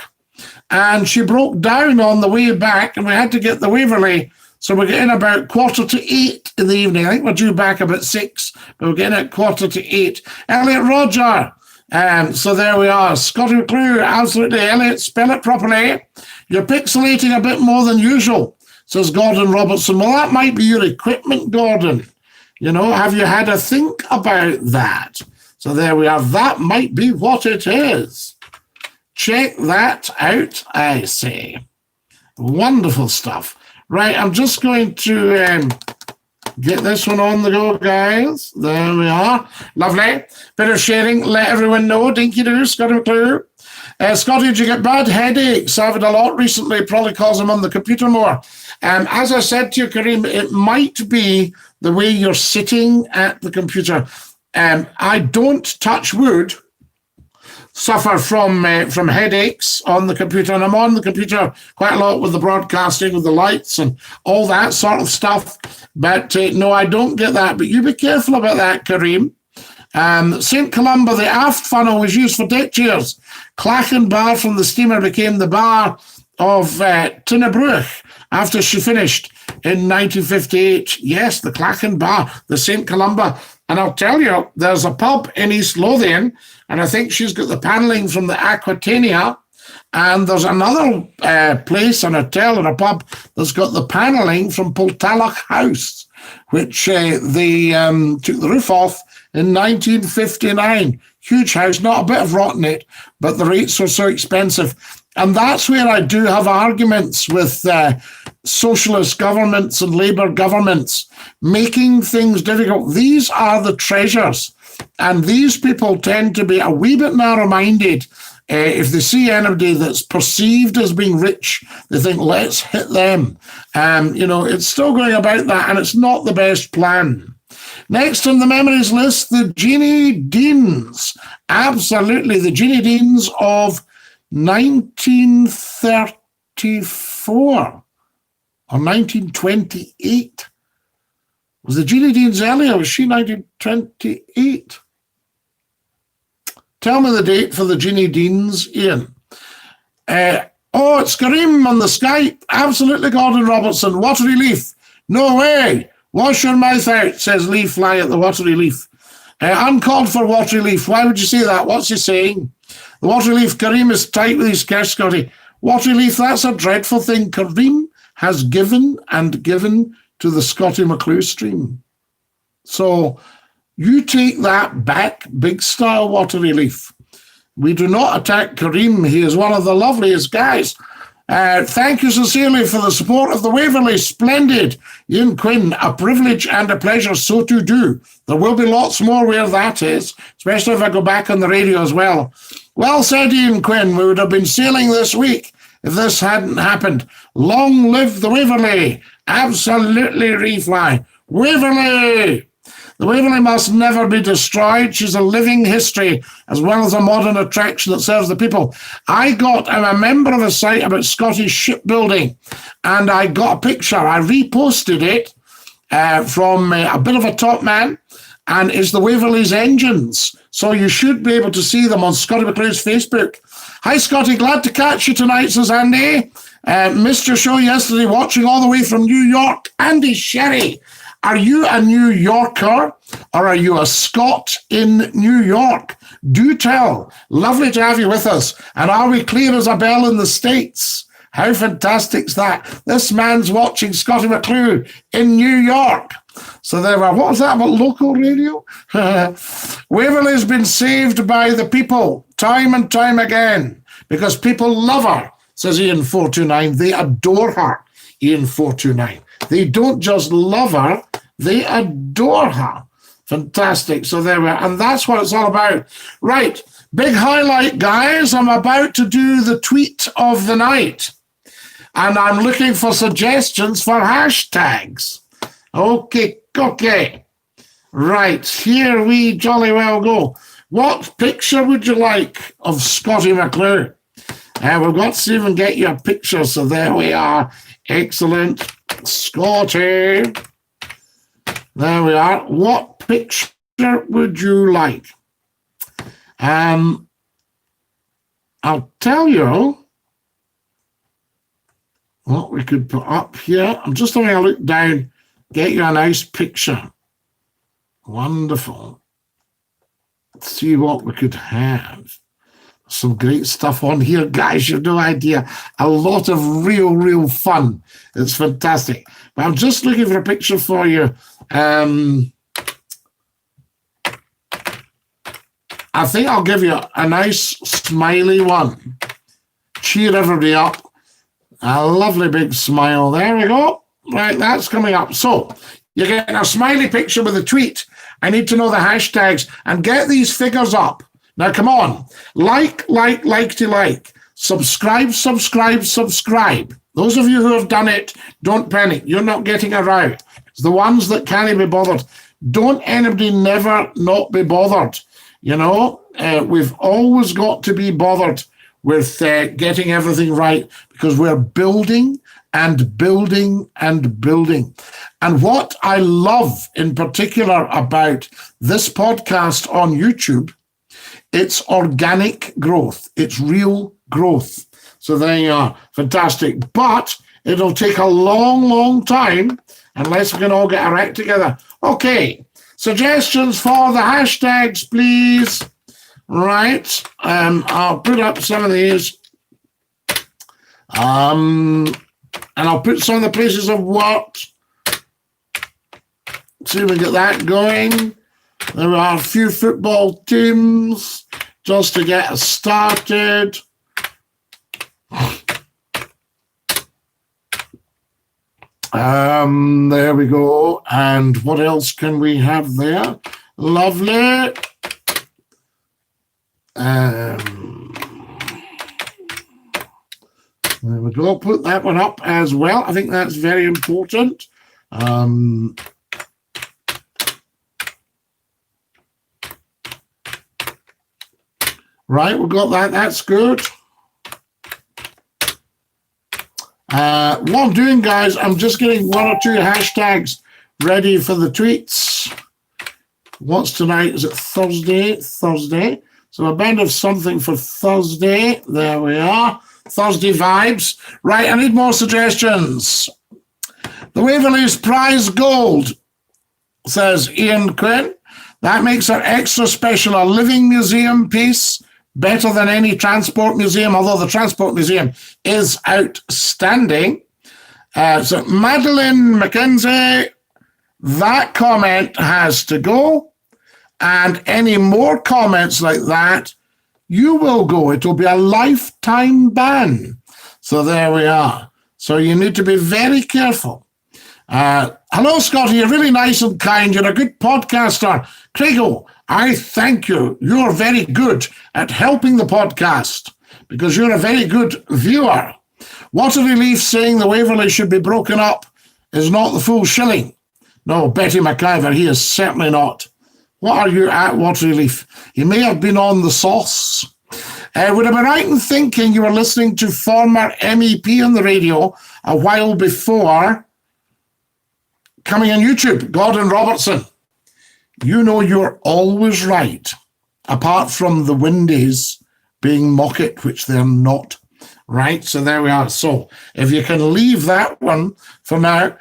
And she broke down on the way back, and we had to get the Waverley. So we're getting about 7:45 in the evening. I think we're due back about 6, but we're getting at 7:45. Elliot Roger. So there we are. Scottie McClue, absolutely. Elliot, spell it properly. You're pixelating a bit more than usual, says Gordon Robertson. Well, that might be your equipment, Gordon. You know, have you had a think about that? So there we are. That might be what it is. Check that out, I say. Wonderful stuff. Right, I'm just going to get this one on the go, guys. There we are. Lovely. Bit of sharing. Let everyone know. Dinky-Doo, Scottie McClue. Scottie, did you get bad headaches? I've had a lot recently. Probably cause I'm on the computer more. As I said to you, Kareem, it might be the way you're sitting at the computer. I don't, touch wood, suffer from headaches on the computer, and I'm on the computer quite a lot with the broadcasting, with the lights and all that sort of stuff. But no, I don't get that. But you be careful about that, Kareem. St. Columba, the aft funnel was used for deck chairs. Clachan bar from the steamer became the bar of Tinnebruch after she finished in 1958. Yes, the Clachan bar, the St. Columba. And I'll tell you, there's a pub in East Lothian, and I think she's got the panelling from the Aquitania. And there's another place, an hotel and a pub that's got the panelling from Poltalloch House, which they took the roof off in 1959. Huge house, not a bit of rot in it, but the rates were so expensive. And that's where I do have arguments with socialist governments and Labour governments, making things difficult. These are the treasures, and these people tend to be a wee bit narrow-minded. If they see anybody that's perceived as being rich, they think, let's hit them. It's still going about that, and it's not the best plan. Next on the memories list, the Jeannie Deans. Absolutely, the Jeannie Deans of 1934 or 1928. Was the Jeannie Deans earlier? Was she 1928? Tell me the date for the Jeannie Deans, Ian. It's Kareem on the Skype. Absolutely, Gordon Robertson. Watery Leaf. No way. Wash your mouth out, says Lee Fly at the Watery Leaf. Uncalled for Watery Leaf. Why would you say that? What's he saying? The Watery Leaf, Kareem is tight with his cash, Scotty. Watery Leaf, that's a dreadful thing. Kareem has given and given to the Scottie McClue stream. So you take that back, big style, Watery Leaf. We do not attack Kareem. He is one of the loveliest guys. Thank you sincerely for the support of the Waverley. Splendid. Ian Quinn, a privilege and a pleasure so to do. There will be lots more where that is, especially if I go back on the radio as well. Well said, Ian Quinn. We would have been sailing this week if this hadn't happened. Long live the Waverley. Absolutely, Refly. Waverley. The Waverley must never be destroyed. She's a living history as well as a modern attraction that serves the people. I'm a member of a site about Scottish shipbuilding, and I got a picture. I reposted it from a bit of a top man, and it's the Waverley's engines. So you should be able to see them on Scottie McClue's Facebook. Hi, Scottie. Glad to catch you tonight, says Andy. Missed your show yesterday, watching all the way from New York. Andy Sherry. Are you a New Yorker or are you a Scot in New York? Do tell. Lovely to have you with us. And are we clear as a bell in the States? How fantastic's that? This man's watching Scottie McClue in New York. So there were, what was that about local radio? Waverley's been saved by the people time and time again because people love her, says Ian429. They adore her, Ian429. They don't just love her, they adore her. Fantastic. So there we are. And that's what it's all about. Right. Big highlight, guys. I'm about to do the tweet of the night. and I'm looking for suggestions for hashtags. Okay. Right, here we jolly well go. What picture would you like of Scottie McClue? We've got to even get you a picture, so there we are. Excellent. Scottie. There we are. What picture would you like? I'll tell you what we could put up here. I'm just having a look down, get you a nice picture. Wonderful. Let's see what we could have. Some great stuff on here, guys. You've no idea. A lot of real fun. It's fantastic. But I'm just looking for a picture for you. I think I'll give you a nice smiley one. Cheer everybody up. A lovely big smile. There we go. Right, that's coming up. So you're getting a smiley picture with a tweet. I need to know the hashtags and get these figures up. Now, come on. Like. Subscribe. Those of you who have done it, don't panic. You're not getting a row. It's the ones that can't be bothered. Don't anybody never not be bothered. You know, we've always got to be bothered with getting everything right because we're building and building and building. And what I love in particular about this podcast on YouTube, it's organic growth. It's real growth. So there you are. Fantastic. But it'll take a long time unless we can all get our act together. Okay. Suggestions for the hashtags, please. Right. I'll put up some of these. And I'll put some of the places I've worked. See if we get that going. There are a few football teams just to get us started. There we go. And what else can we have there? Lovely. There we go. Put that one up as well. I think that's very important. Right, we've got that. That's good. What I'm doing, guys, I'm just getting one or two hashtags ready for the tweets. What's tonight? Is it Thursday? Thursday. So a band of something for Thursday. There we are. Thursday vibes. Right, I need more suggestions. The Waverley's prize gold, says Ian Quinn. That makes it extra special. A living museum piece, better than any transport museum, although the transport museum is outstanding. So Madeline McKenzie, that comment has to go. And any more comments like that, you will go. It will be a lifetime ban. So there we are. So you need to be very careful. Hello, Scottie. You're really nice and kind. You're a good podcaster. Craigo, I thank you. You're very good at helping the podcast because you're a very good viewer. What a relief saying the Waverley should be broken up is not the full shilling. No, Betty McIver, he is certainly not. What are you at? What relief? He may have been on the sauce. Would I be right in thinking you were listening to former MEP on the radio a while before coming on YouTube, Gordon Robertson? You know you're always right, apart from the Windies being mocket, which they're not. Right, so there we are. So if you can leave that one for now,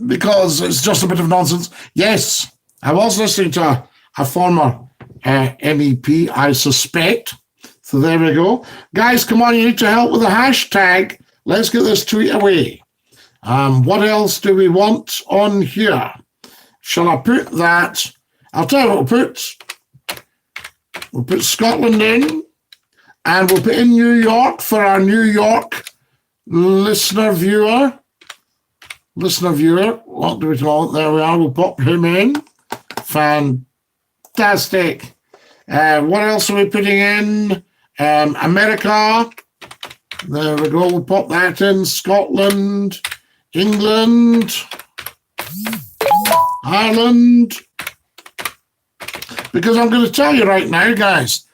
because it's just a bit of nonsense. Yes, I was listening to a former MEP, I suspect. So there we go. Guys, come on, you need to help with the hashtag. Let's get this tweet away. What else do we want on here? Shall I put that? I'll tell you what we'll put Scotland in, and we'll put in New York for our New York listener viewer. What do we call it? There we are. We'll pop him in. Fantastic. What else are we putting in? America. There we go. We'll pop that in. Scotland, England, Ireland. Because I'm going to tell you right now, guys,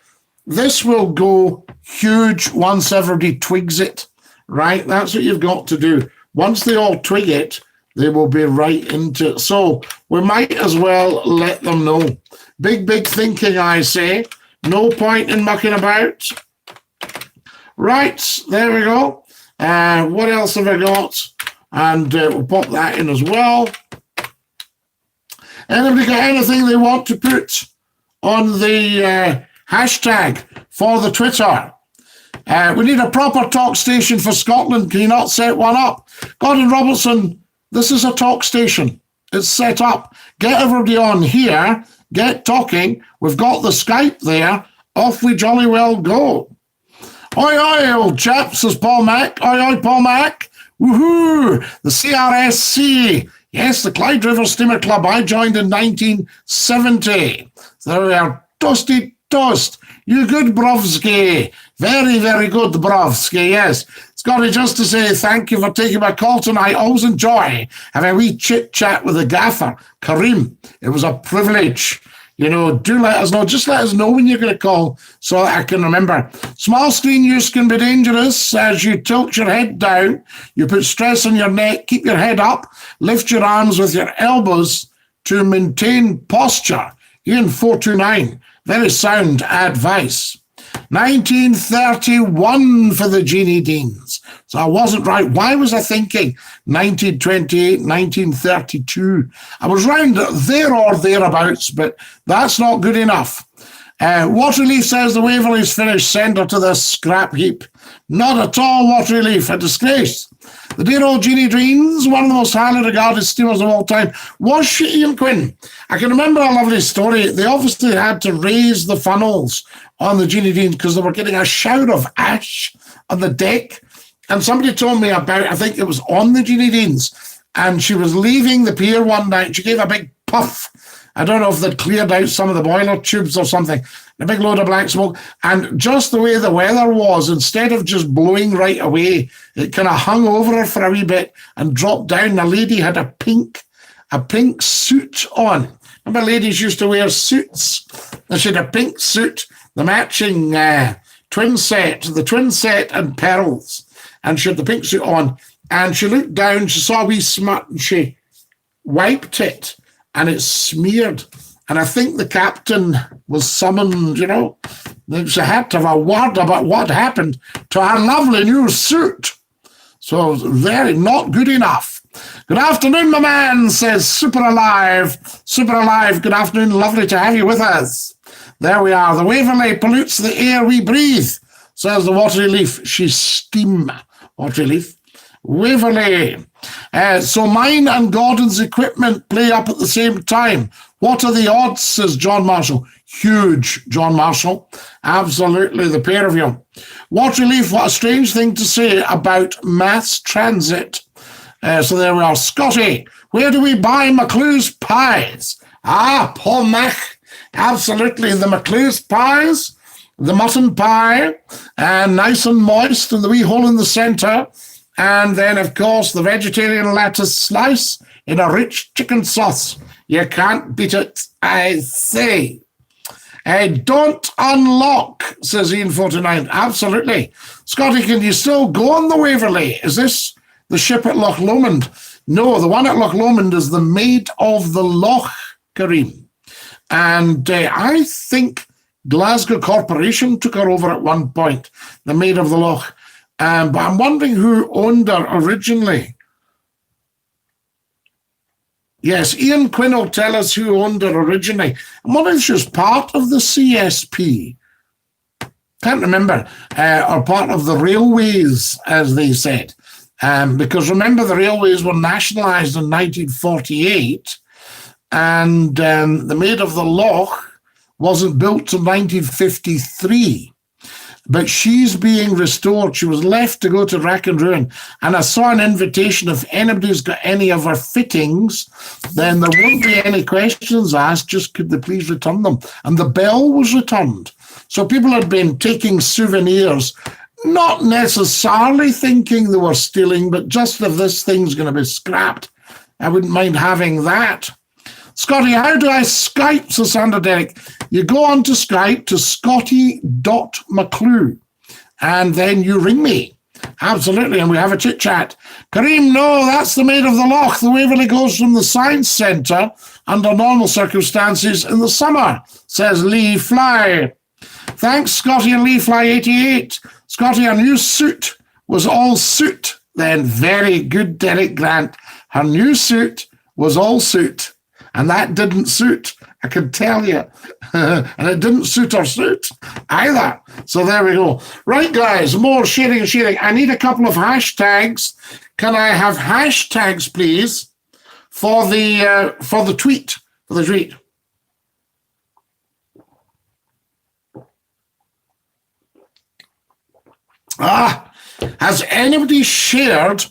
this will go huge once everybody twigs it, right? That's what you've got to do. Once they all twig it, they will be right into it. So we might as well let them know. Big, big thinking, I say. No point in mucking about. Right, there we go. What else have I got? And we'll pop that in as well. Anybody got anything they want to put on the hashtag for the Twitter? We need a proper talk station for Scotland. Can you not set one up? Gordon Robertson, this is a talk station. It's set up. Get everybody on here. Get talking. We've got the Skype there. Off we jolly well go. Oi, oi, old chap, says Paul Mack. Oi, oi, Paul Mack. Woohoo! The CRSC. Yes, the Clyde River Steamer Club. I joined in 1970. There we are. Toasty toast. You good, Brovsky. Very, very good, Brovsky. Yes. Scotty, just to say thank you for taking my call tonight. Always enjoy having a wee chit-chat with the gaffer, Kareem. It was a privilege. You know, do let us know. Just let us know when you're going to call so I can remember. Small screen use can be dangerous as you tilt your head down. You put stress on your neck. Keep your head up. Lift your arms with your elbows to maintain posture. Ian 429. Very sound advice. 1931 for the Jeannie Deans. So I wasn't right. Why was I thinking 1928, 1932? I was round there or thereabouts, but that's not good enough. Waterleaf says the Waverley's finished. Send her to the scrap heap. Not at all, Waterleaf. A disgrace. The dear old Jeannie Deans, one of the most highly regarded steamers of all time. Was she, Ian Quinn? I can remember a lovely story. They obviously had to raise the funnels on the Jeannie Deans because they were getting a shower of ash on the deck. And somebody told me about, I think it was on the Jeannie Deans, and she was leaving the pier one night. She gave a big puff. I don't know if they'd cleared out some of the boiler tubes or something. A big load of black smoke. And just the way the weather was, instead of just blowing right away, it kind of hung over her for a wee bit and dropped down. The lady had a pink suit on. Remember, ladies used to wear suits? And she had a pink suit, the matching twin set and pearls. And she had the pink suit on. And she looked down, she saw a wee smut, and she wiped it. And it smeared. And I think the captain was summoned, you know. She had to have a word about what happened to her lovely new suit. So very not good enough. Good afternoon, my man, says Super Alive. Super Alive, good afternoon. Lovely to have you with us. There we are. The Waverley pollutes the air we breathe, says the Waterleaf. She's steam, Waterleaf. Waverley. So mine and Gordon's equipment play up at the same time. What are the odds, says John Marshall. Huge, John Marshall. Absolutely, the pair of you. Waterleaf, what a strange thing to say about mass transit. So there we are. Scotty, where do we buy McClue's pies? Ah, Paul Mac. Absolutely, the McClue's pies. The mutton pie, nice and moist, and the wee hole in the centre. And then, of course, the vegetarian lettuce slice in a rich chicken sauce. You can't beat it, I say. Don't unlock, says Ian 49. Absolutely. Scotty, can you still go on the Waverley? Is this the ship at Loch Lomond? No, the one at Loch Lomond is the Maid of the Loch, Kareem. And I think Glasgow Corporation took her over at one point, the Maid of the Loch. But I'm wondering who owned her originally. Yes, Ian Quinn will tell us who owned her originally. I'm wondering if she was part of the CSP. Can't remember. Or part of the railways, as they said. Because remember, the railways were nationalised in 1948, and the Maid of the Loch wasn't built till 1953. But she's being restored. She was left to go to rack and ruin. And I saw an invitation, if anybody's got any of her fittings, then there won't be any questions asked, just could they please return them? And the bell was returned. So people had been taking souvenirs, not necessarily thinking they were stealing, but just if this thing's going to be scrapped, I wouldn't mind having that. Scotty, how do I Skype, says Sandra Derek? You go on to Skype to Scottie.McClue, and then you ring me. Absolutely, and we have a chit-chat. Kareem, no, that's the Maid of the Loch. The Waverley goes from the Science Centre under normal circumstances in the summer, says Lee Fly. Thanks, Scotty and Lee Fly 88. Scotty, her new suit was all suit. Then very good, Derek Grant. Her new suit was all suit. And that didn't suit, I can tell you. And it didn't suit her suit either. So there we go. Right, guys, more sharing and sharing. I need a couple of hashtags. Can I have hashtags, please, for the tweet? For the tweet. Has anybody shared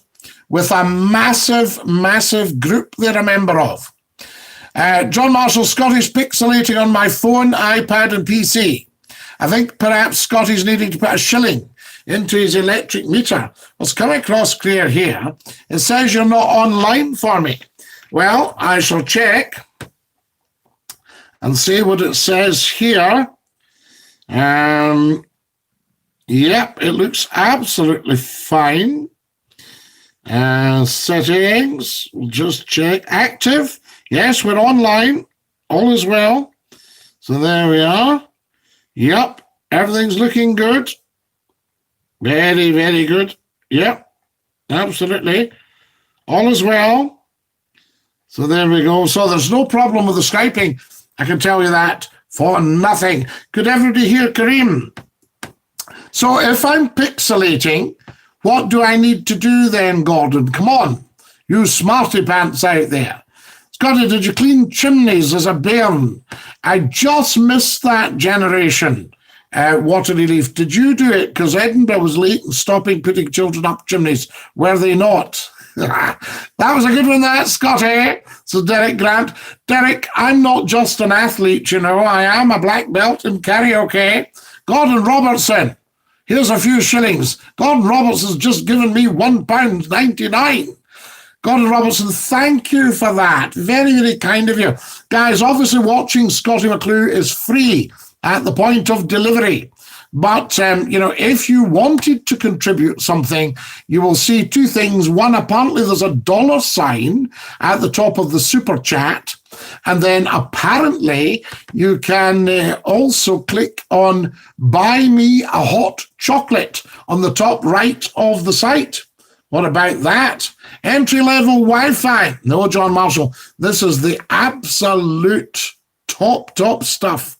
with a massive, massive group they're a member of? John Marshall, Scotty's pixelating on my phone, iPad and PC. I think perhaps Scotty's needing to put a shilling into his electric meter. It's coming across clear here. It says you're not online for me. Well, I shall check and see what it says here. Yep, it looks absolutely fine. Settings, we'll just check. Active. Yes, we're online. All is well. So there we are. Yep, everything's looking good. Very, very good. Yep, absolutely. All is well. So there we go. So there's no problem with the Skyping. I can tell you that for nothing. Could everybody hear Kareem? So if I'm pixelating, what do I need to do then, Gordon? Come on, you smarty pants out there. Scotty, did you clean chimneys as a bairn? I just missed that generation. Watery Leaf, did you do it? Because Edinburgh was late in stopping putting children up chimneys. Were they not? That was a good one, that, Scotty. So Derek Grant. Derek, I'm not just an athlete, you know. I am a black belt in karaoke. Gordon Robertson, here's a few shillings. Gordon Robertson's just given me £1.99. Gordon Robertson, thank you for that. Very, very kind of you. Guys, obviously watching Scottie McClue is free at the point of delivery. But, if you wanted to contribute something, you will see two things. One, apparently there's a $sign at the top of the super chat. And then apparently you can also click on Buy Me a Hot Chocolate on the top right of the site. What about that? Entry-level Wi-Fi. No, John Marshall, this is the absolute top stuff.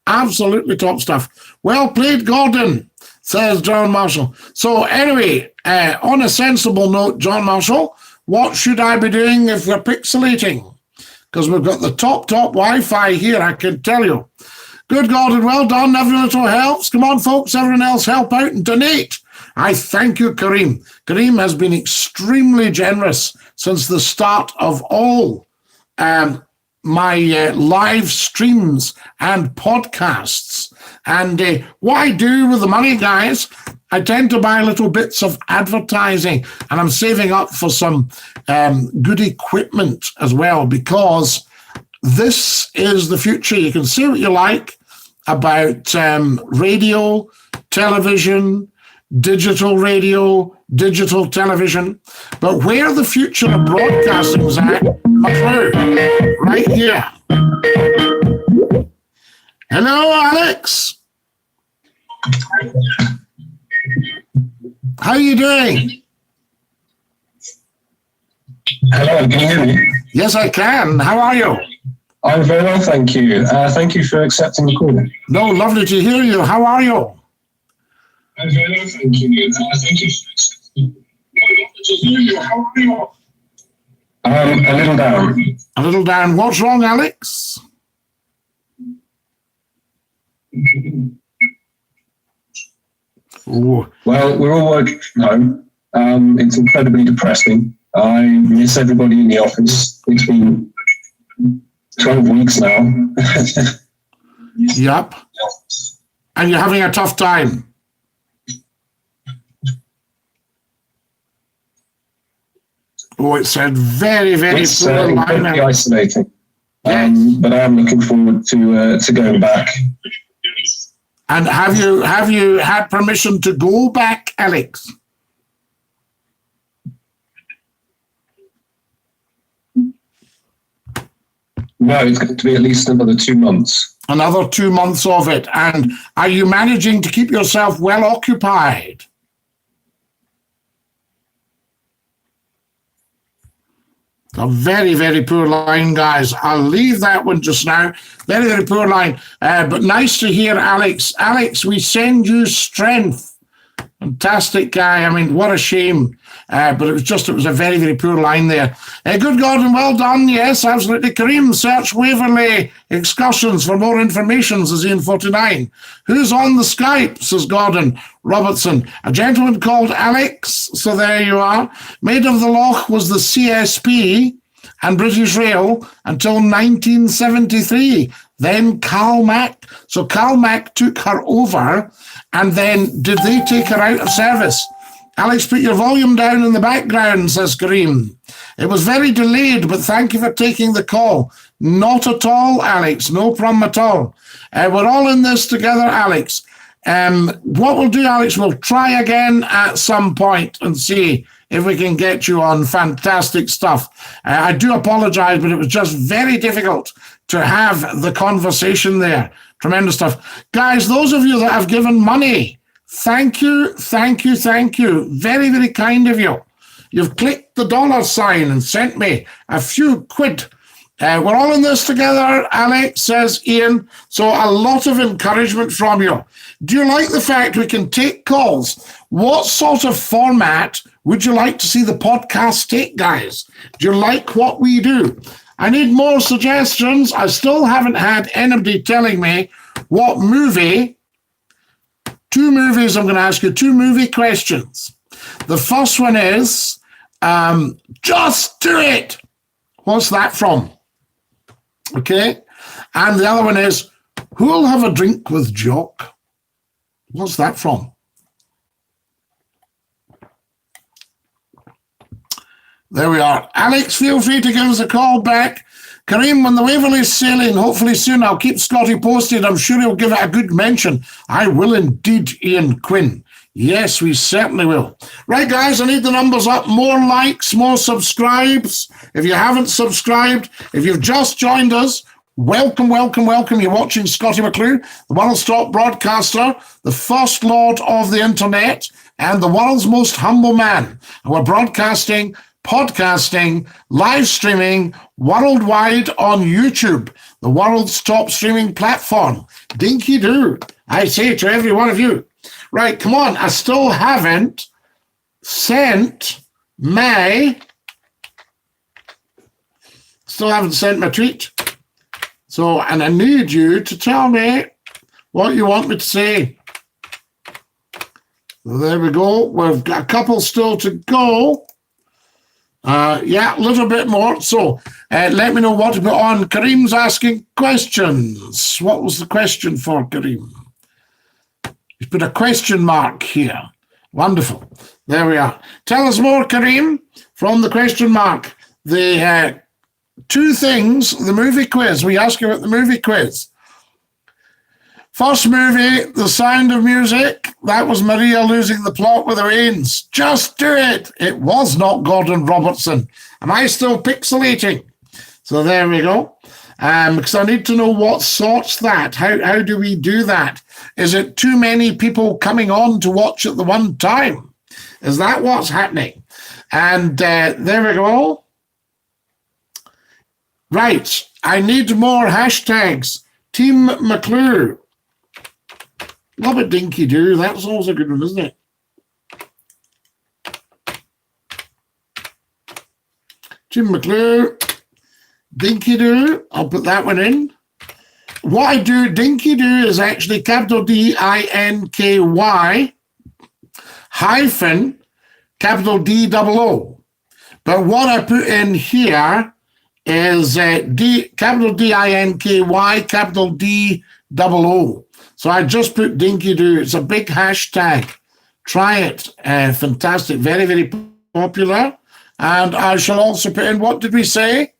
Absolutely top stuff. Well played, Gordon, says John Marshall. So anyway, on a sensible note, John Marshall, what should I be doing if we're pixelating? Because we've got the top Wi-Fi here, I can tell you. Good, Gordon, well done. Every little helps. Come on, folks, everyone else help out and donate. I thank you, Kareem. Kareem has been extremely generous since the start of all my live streams and podcasts. And what I do with the money, guys, I tend to buy little bits of advertising, and I'm saving up for some good equipment as well, because this is the future. You can say what you like about radio, television, digital radio, digital television, but where the future of broadcasting is at, McClue, right here. Hello, Alex. How are you doing? Hello, can you hear me? Yes, I can. How are you? I'm very well, thank you. Thank you for accepting the call. No, lovely to hear you. How are you? I'm very well, thank you. Thank you for accepting. No, lovely to hear you. How are you? A little down. A little down. What's wrong, Alex? Ooh. Well, we're all working from home. It's incredibly depressing. I miss everybody in the office. It's been 12 weeks now. Yep. And you're having a tough time. Oh, it's a very, very It's poor line. incredibly isolating. Yes. But I am looking forward to going back. And have you had permission to go back, Alex? No, it's going to be at least another 2 months. Another 2 months of it. And are you managing to keep yourself well occupied? A very, very poor line, guys. I'll leave that one just now. Very, very poor line. But nice to hear, Alex. Alex, we send you strength. Fantastic guy. I mean, what a shame. But it was a very, very poor line there. Good Gordon, well done. Yes, absolutely. Kareem, search Waverley excursions for more information, says Ian 49. Who's on the Skype, says Gordon Robertson. A gentleman called Alex. So there you are. Maid of the Loch was the CSP and British Rail until 1973. Then Cal Mac. So Cal Mac took her over, and then did they take her out of service? Alex, put your volume down in the background, says Kareem. It was very delayed, but thank you for taking the call. Not at all, Alex. No problem at all. We're all in this together, Alex. What we'll do, Alex, we'll try again at some point and see if we can get you on. Fantastic stuff. I do apologize, but it was just very difficult to have the conversation there. Tremendous stuff. Guys, those of you that have given money, thank you, thank you, thank you. Very, very kind of you. You've clicked the dollar sign and sent me a few quid. We're all in this together, Alex, says Ian. So a lot of encouragement from you. Do you like the fact we can take calls? What sort of format would you like to see the podcast take, guys? Do you like what we do? I need more suggestions. I still haven't had anybody telling me what movie. 2 movies, I'm going to ask you 2 movie questions. The first one is, Just Do It. What's that from? Okay. And the other one is, Who'll Have a Drink with Jock? What's that from? There we are. Alex, feel free to give us a call back. Kareem, when the Waverley's sailing, hopefully soon, I'll keep Scotty posted. I'm sure he'll give it a good mention. I will indeed, Ian Quinn. Yes, we certainly will. Right, guys, I need the numbers up. More likes, more subscribes. If you haven't subscribed, if you've just joined us, welcome, welcome, welcome. You're watching Scottie McClue, the world's top broadcaster, the first lord of the internet, and the world's most humble man. And we're broadcasting, podcasting, live streaming worldwide on YouTube, the world's top streaming platform. Dinky-Doo, I say to every one of you. Right, come on. I still haven't sent my tweet. So, and I need you to tell me what you want me to say. So there we go. We've got a couple still to go. Yeah, a little bit more. So let me know what to put on. Kareem's asking questions. What was the question for Kareem? He's put a question mark here. Wonderful. There we are. Tell us more, Kareem, from the question mark. The 2 things, the movie quiz. We ask you about the movie quiz. First movie, The Sound of Music. That was Maria losing the plot with her reins. Just Do It. It was not Gordon Robertson. Am I still pixelating? So there we go. Because I need to know what sorts that. How do we do that? Is it too many people coming on to watch at the one time? Is that what's happening? And there we go. Right. I need more hashtags. Team McClue. Love it, Dinky-Doo. That's also a good one, isn't it? Team McClue. Dinky-Doo. I'll put that one in. What I do, Dinky-Doo is actually capital D-I-N-K-Y hyphen capital D-double-O. But what I put in here is capital D-I-N-K-Y capital D-double-O. So I just put Dinky-Doo. It's a big hashtag. Try it. Fantastic. Very, very popular. And I shall also put in, what did we say?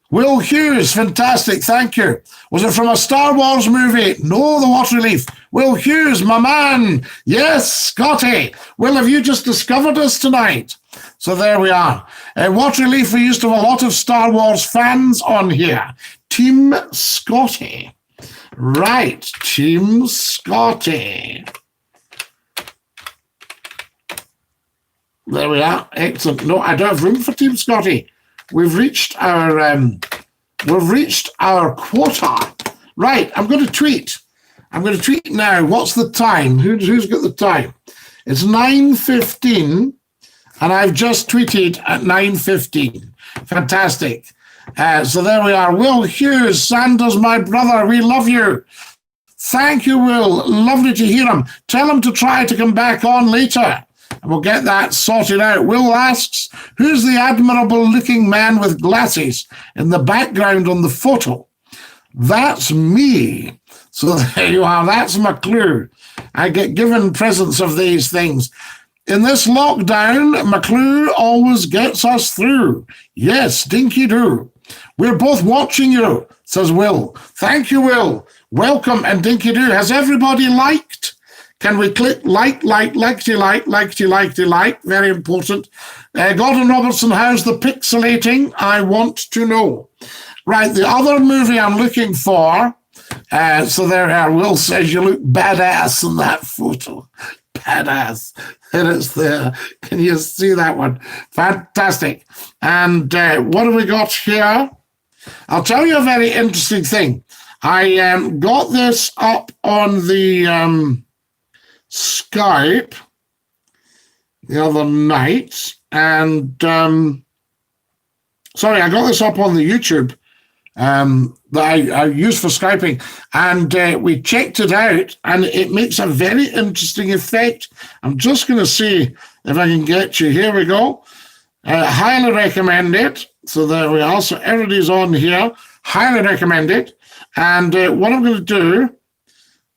Will Hughes, fantastic, thank you. Was it from a Star Wars movie? No, The Water Relief. Will Hughes, my man. Yes, Scotty. Will, have you just discovered us tonight? So there we are. Water Relief, we used to have a lot of Star Wars fans on here. Team Scotty. Right, Team Scotty. There we are. Excellent. No, I don't have room for Team Scotty. We've reached our quota. Right, I'm going to tweet. I'm going to tweet now. What's the time? Who's got the time? It's 9:15, and I've just tweeted at 9:15. Fantastic. So there we are. Will Hughes, Sanders, my brother, we love you. Thank you, Will. Lovely to hear him. Tell him to try to come back on later, and we'll get that sorted out. Will asks, who's the admirable-looking man with glasses in the background on the photo? That's me. So there you are. That's McClue. I get given presents of these things. In this lockdown, McClue always gets us through. Yes, Dinky-Doo. We're both watching you, says Will. Thank you, Will. Welcome, and Dinky-Doo. Has everybody liked? Can we click like? Very important. Gordon Robertson, how's the pixelating? I want to know. Right, the other movie I'm looking for, so there, Will says you look badass in that photo. Badass. And it's there. Can you see that one? Fantastic. And what have we got here? I'll tell you a very interesting thing. I got this up on the Skype the other night, and sorry, I got this up on the YouTube that I use for Skyping, and we checked it out, and it makes a very interesting effect. I'm just going to see if I can get you. Here we go. Highly recommend it. So there we are. So everybody's on here. Highly recommend it. And what I'm going to do,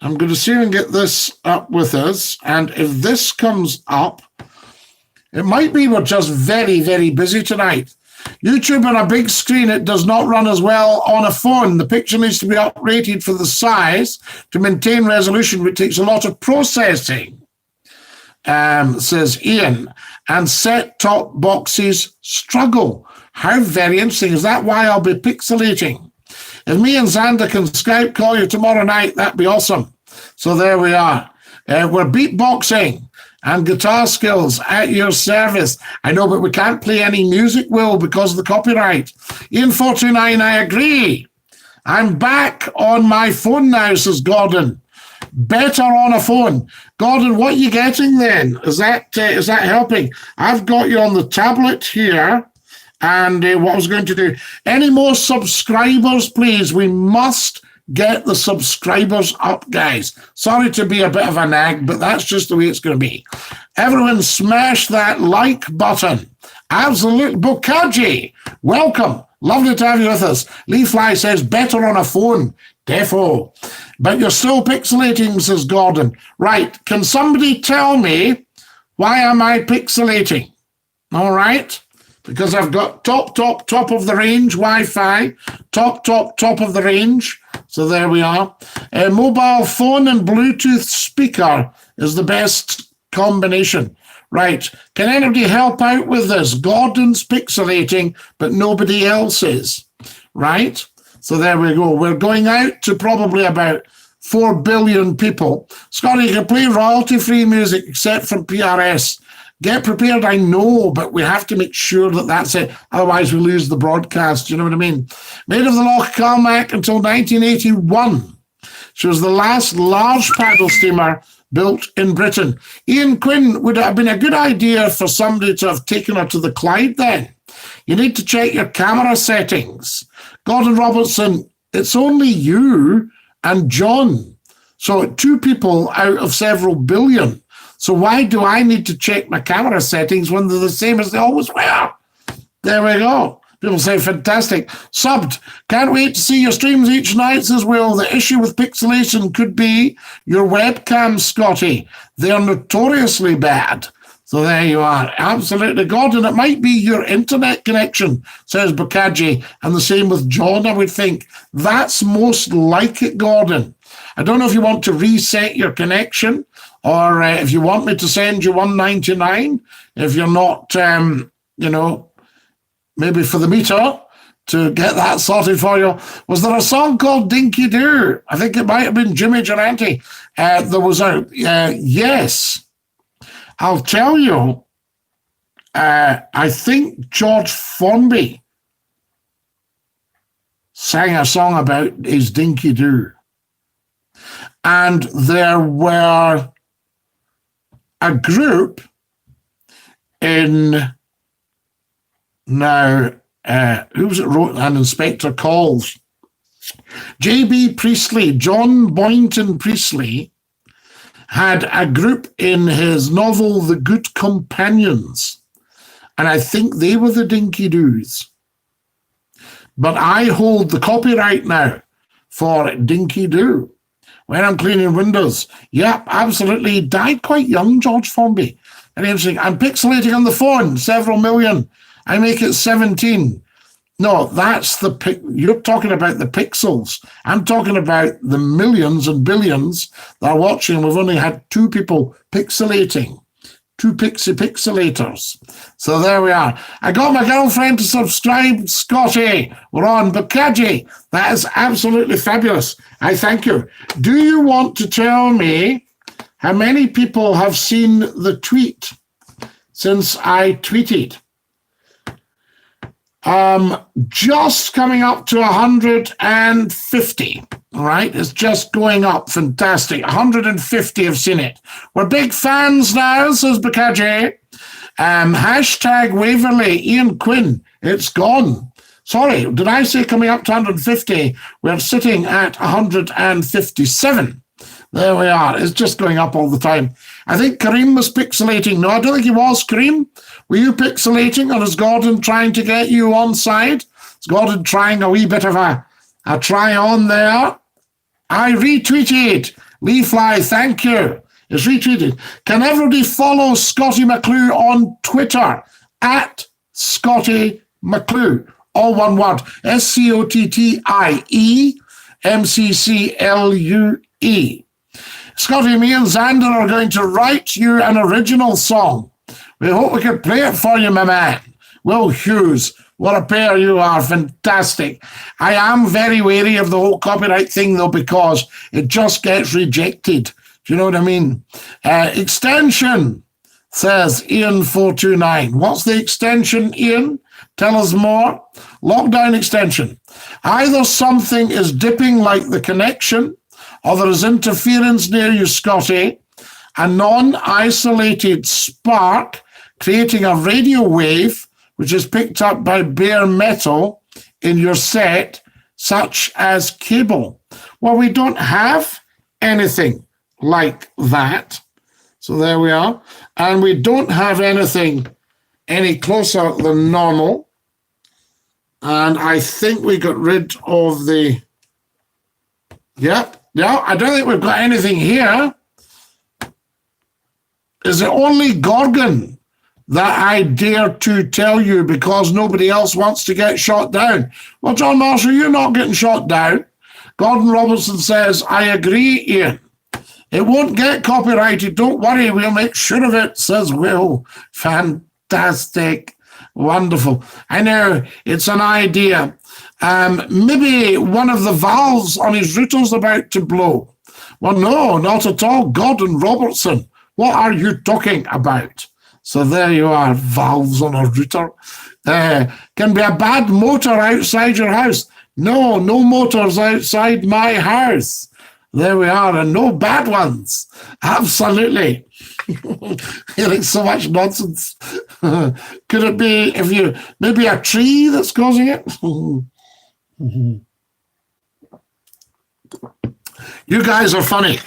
I'm going to see if I can get this up with us. And if this comes up, it might be we're just very, very busy tonight. YouTube on a big screen, it does not run as well on a phone. The picture needs to be uprated for the size to maintain resolution, which takes a lot of processing, says Ian. And set-top boxes struggle. How very interesting. Is that why I'll be pixelating? If me and Xander can Skype call you tomorrow night, that'd be awesome. So there we are. We're beatboxing and guitar skills at your service. I know, but we can't play any music, Will, because of the copyright. Ian429, I agree. I'm back on my phone now, says Gordon. Better on a phone. Gordon, what are you getting then? Is that helping? I've got you on the tablet here. And what I was going to do, any more subscribers, please? We must get the subscribers up, guys. Sorry to be a bit of a nag, but that's just the way it's going to be. Everyone smash that like button. Absolutely. Bokaji, welcome. Lovely to have you with us. Lee Fly says, better on a phone. Defo. But you're still pixelating, says Gordon. Right. Can somebody tell me why am I pixelating? All right. Because I've got top of the range Wi-Fi, top of the range. So there we are. A mobile phone and Bluetooth speaker is the best combination. Right. Can anybody help out with this? Gordon's pixelating, but nobody else is. Right. So there we go. We're going out to probably about 4 billion people. Scotty, you can play royalty-free music except from PRS. Get prepared, I know, but we have to make sure that that's it. Otherwise, we lose the broadcast. You know what I mean? Made of the Loch Calmac until 1981. She was the last large paddle steamer built in Britain. Ian Quinn, would it have been a good idea for somebody to have taken her to the Clyde then? You need to check your camera settings. Gordon Robertson, it's only you and John. So 2 people out of several billion. So why do I need to check my camera settings when they're the same as they always were? There we go. People say, fantastic. Subbed. Can't wait to see your streams each night, says Will. The issue with pixelation could be your webcam, Scotty. They're notoriously bad. So there you are. Absolutely. Gordon, it might be your internet connection, says Bakaji, and the same with John, I would think. That's most like it, Gordon. I don't know if you want to reset your connection or if you want me to send you 199, if you're not, maybe for the meter to get that sorted for you. Was there a song called Dinky-Doo? I think it might have been Jimmy Durante. There was a, yes. I'll tell you, I think George Formby sang a song about his Dinky-Doo. And there were a group in now, who was it wrote an Inspector Calls? J.B. Priestley, John Boynton Priestley, had a group in his novel The Good Companions, and I think they were the Dinky-Doos. But I hold the copyright now for Dinky-Doo when I'm cleaning windows. Yep, absolutely. He died quite young, George Formby. Very interesting. I'm pixelating on the phone, several million. I make it 17. No, that's you're talking about the pixels. I'm talking about the millions and billions that are watching. We've only had 2 people pixelating, 2 pixelators. So there we are. I got my girlfriend to subscribe, Scotty. We're on Bakaji. That is absolutely fabulous. I thank you. Do you want to tell me how many people have seen the tweet since I tweeted? Just coming up to 150, right? It's just going up. Fantastic. 150 have seen it. We're big fans now, says Bakaji. Hashtag Waverley, Ian Quinn. It's gone. Sorry, did I say coming up to 150? We're sitting at 157. There we are. It's just going up all the time. I think Kareem was pixelating. No, I don't think he was. Kareem, were you pixelating, or is Gordon trying to get you on side? Is Gordon trying a wee bit of a try on there? I retweeted. Lee Fly, thank you. It's retweeted. Can everybody follow Scottie McClue on Twitter at Scottie McClue? All one word. SCOTTIE MCCLUE. Scotty, me and Xander are going to write you an original song. We hope we can play it for you, my man. Will Hughes, what a pair you are. Fantastic. I am very wary of the whole copyright thing, though, because it just gets rejected. Do you know what I mean? Extension, says Ian429. What's the extension, Ian? Tell us more. Lockdown extension. Either something is dipping like the connection, or there is interference near you, Scotty, a non-isolated spark creating a radio wave which is picked up by bare metal in your set, such as cable. Well, we don't have anything like that. So there we are. And we don't have anything any closer than normal. And I think we got rid of the... Yep. No, I don't think we've got anything here. Is it only Gorgon that I dare to tell you because nobody else wants to get shot down? Well, John Marshall, you're not getting shot down. Gordon Robertson says, I agree, Ian. It won't get copyrighted. Don't worry, we'll make sure of it, says Will. Fantastic. Wonderful. I know, it's an idea. Maybe one of the valves on his router's about to blow. Well, no, not at all. Gordon Robertson, what are you talking about? So there you are, valves on a router. Can be a bad motor outside your house. No, no motors outside my house. There we are, and no bad ones. Absolutely. Hearing so much nonsense. Could it be maybe a tree that's causing it? You guys are funny.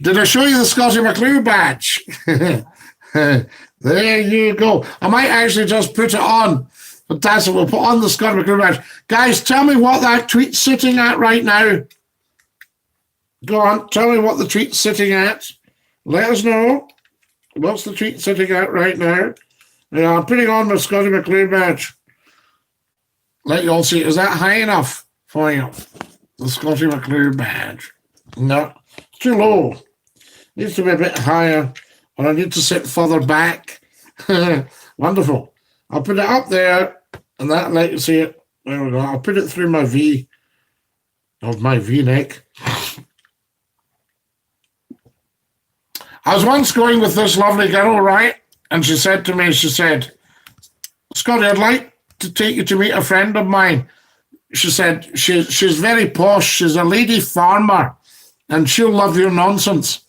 Did I show you the Scottie McClue badge? There you go. I might actually just put it on. Fantastic. We'll put on the Scottie McClue badge. Guys, tell me what that tweet's sitting at right now. Go on, tell me what the tweet's sitting at. Let us know. What's the tweet sitting at right now? Yeah, I'm putting on my Scottie McClue badge. Let you all see. Is that high enough for you? The Scottie McClue badge. No, it's too low. Needs to be a bit higher, or I need to sit further back. Wonderful. I'll put it up there, and that'll let you see it. There we go. I'll put it through my V of my V-neck. I was once going with this lovely girl, right? And she said to me, Scottie, I'd like to take you to meet a friend of mine. She said, she's very posh. She's a lady farmer, and she'll love your nonsense.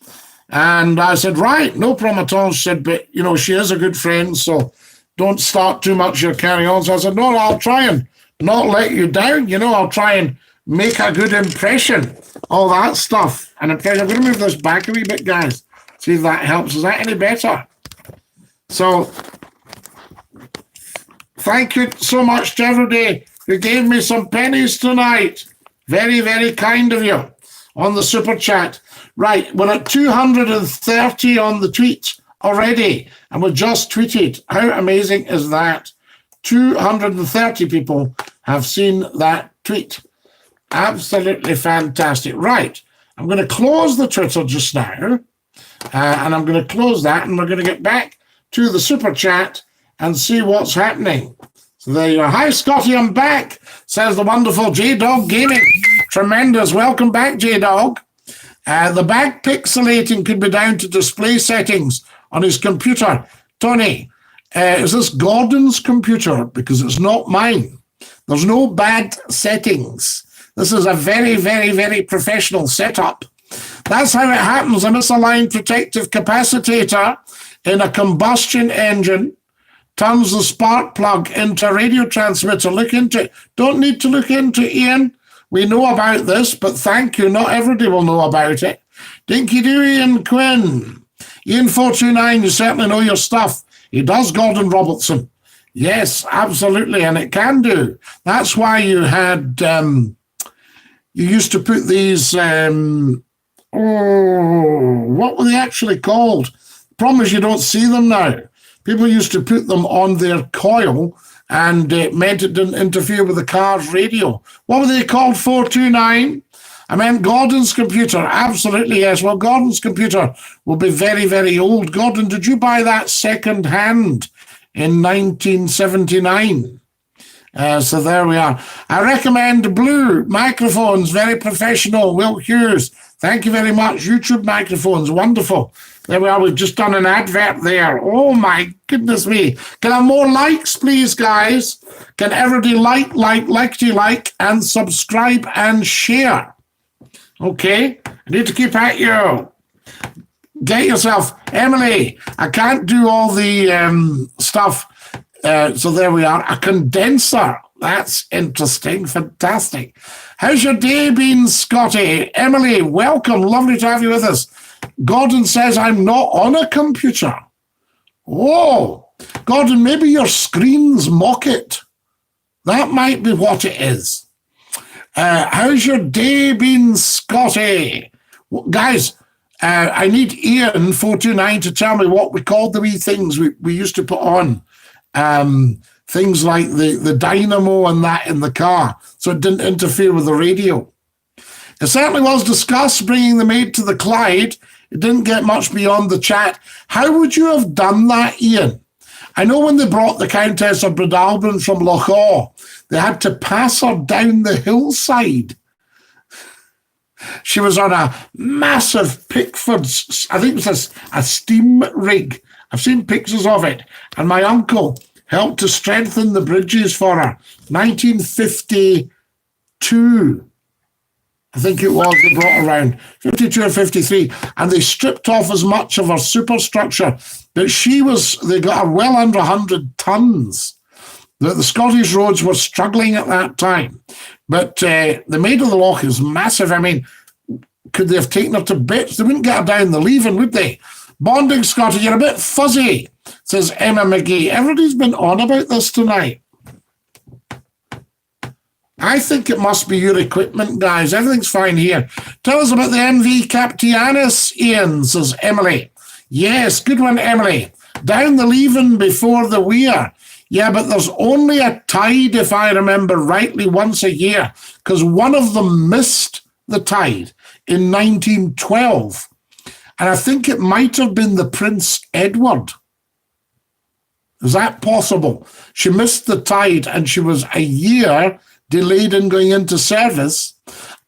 And I said, right, no problem at all. She said, but, you know, she is a good friend, so don't start too much your carry on. So I said, no, I'll try and not let you down. You know, I'll try and make a good impression, all that stuff. And I'm going to move this back a wee bit, guys. See if that helps. Is that any better? So, thank you so much to everybody who gave me some pennies tonight. Very, very kind of you on the super chat. Right, we're at 230 on the tweet already, and we just tweeted. How amazing is that? 230 people have seen that tweet. Absolutely fantastic. Right, I'm going to close the Twitter just now, and I'm going to close that, and we're going to get back to the super chat and see what's happening. So there you are. Hi, Scottie, I'm back, says the wonderful J-Dog Gaming. Tremendous. Welcome back, J-Dog. The back pixelating could be down to display settings on his computer. Tony, is this Gordon's computer? Because it's not mine. There's no bad settings. This is a very, very, very professional setup. That's how it happens. A misaligned protective capacitator in a combustion engine turns the spark plug into a radio transmitter. Look into it. Don't need to look into it, Ian. We know about this, but thank you. Not everybody will know about it. Dinky-Doo, Ian Quinn. Ian429, you certainly know your stuff. He does, Gordon Robertson. Yes, absolutely, and it can do. That's why you had, you used to put these, what were they actually called? Problem is you don't see them now. People used to put them on their coil, and it meant it didn't interfere with the car's radio. What were they called, 429? I meant Gordon's computer. Absolutely, yes. Well, Gordon's computer will be very, very old. Gordon, did you buy that second hand in 1979? So there we are. I recommend Blue microphones, very professional. Will Hughes, thank you very much. YouTube microphones, wonderful. There we are. We've just done an advert there. Oh, my goodness me. Can I have more likes, please, guys? Can everybody like, and subscribe and share? Okay. I need to keep at you. Get yourself. Emily, I can't do all the stuff. So there we are. A condenser. That's interesting. Fantastic. How's your day been, Scottie? Emily, welcome. Lovely to have you with us. Gordon says, I'm not on a computer. Whoa. Gordon, maybe your screens mock it. That might be what it is. How's your day been, Scottie? Well, guys, I need Ian429 to tell me what we called the wee things we used to put on. Things like the dynamo and that in the car, so it didn't interfere with the radio. It certainly was discussed bringing the maid to the Clyde. It didn't get much beyond the chat. How would you have done that, Ian? I know when they brought the Countess of Breadalbyn from Loch Awe, they had to pass her down the hillside. She was on a massive Pickford's, I think it was a steam rig. I've seen pictures of it. And my uncle helped to strengthen the bridges for her. 1952. I think it was, they brought around 52 or 53, and they stripped off as much of her superstructure. But they got her well under 100 tons. The Scottish roads were struggling at that time. But the Maid of the Loch is massive. I mean, could they have taken her to bits? They wouldn't get her down the Leven, would they? Bonding, Scottie, you're a bit fuzzy, says Emma McGee. Everybody's been on about this tonight. I think it must be your equipment, guys. Everything's fine here. Tell us about the MV Captianus, Ian, says Emily. Yes, good one, Emily. Down the Leven before the Weir. Yeah, but there's only a tide, if I remember rightly, once a year, because one of them missed the tide in 1912. And I think it might have been the Prince Edward. Is that possible? She missed the tide and she was a year delayed in going into service.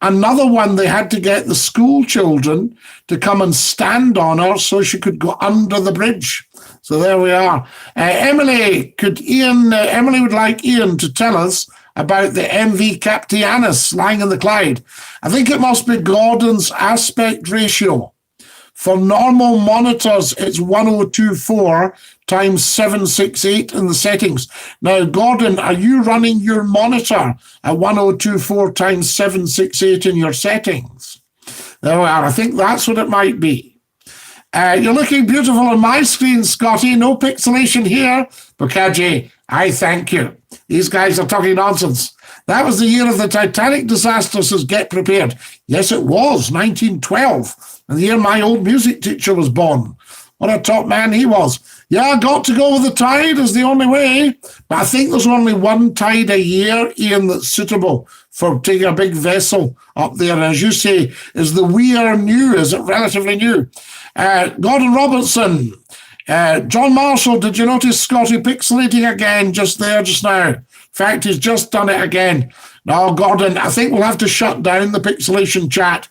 Another one, they had to get the school children to come and stand on her so she could go under the bridge. So there we are. Emily would like Ian to tell us about the MV Captianus lying in the Clyde. I think it must be Gordon's aspect ratio. For normal monitors, it's 1024 times 768 in the settings. Now, Gordon, are you running your monitor at 1024 times 768 in your settings? There we are. I think that's what it might be. You're looking beautiful on my screen, Scotty. No pixelation here. Bukaji, I thank you. These guys are talking nonsense. That was the year of the Titanic disaster, says Get Prepared. Yes, it was, 1912. And the year my old music teacher was born. What a top man he was. Yeah, got to go with the tide is the only way. But I think there's only one tide a year, Ian, that's suitable for taking a big vessel up there. And as you say, is the Weir new? Is it relatively new? Gordon Robertson. John Marshall, did you notice Scotty pixelating again just now? In fact, he's just done it again. Now, Gordon, I think we'll have to shut down the pixelation chat.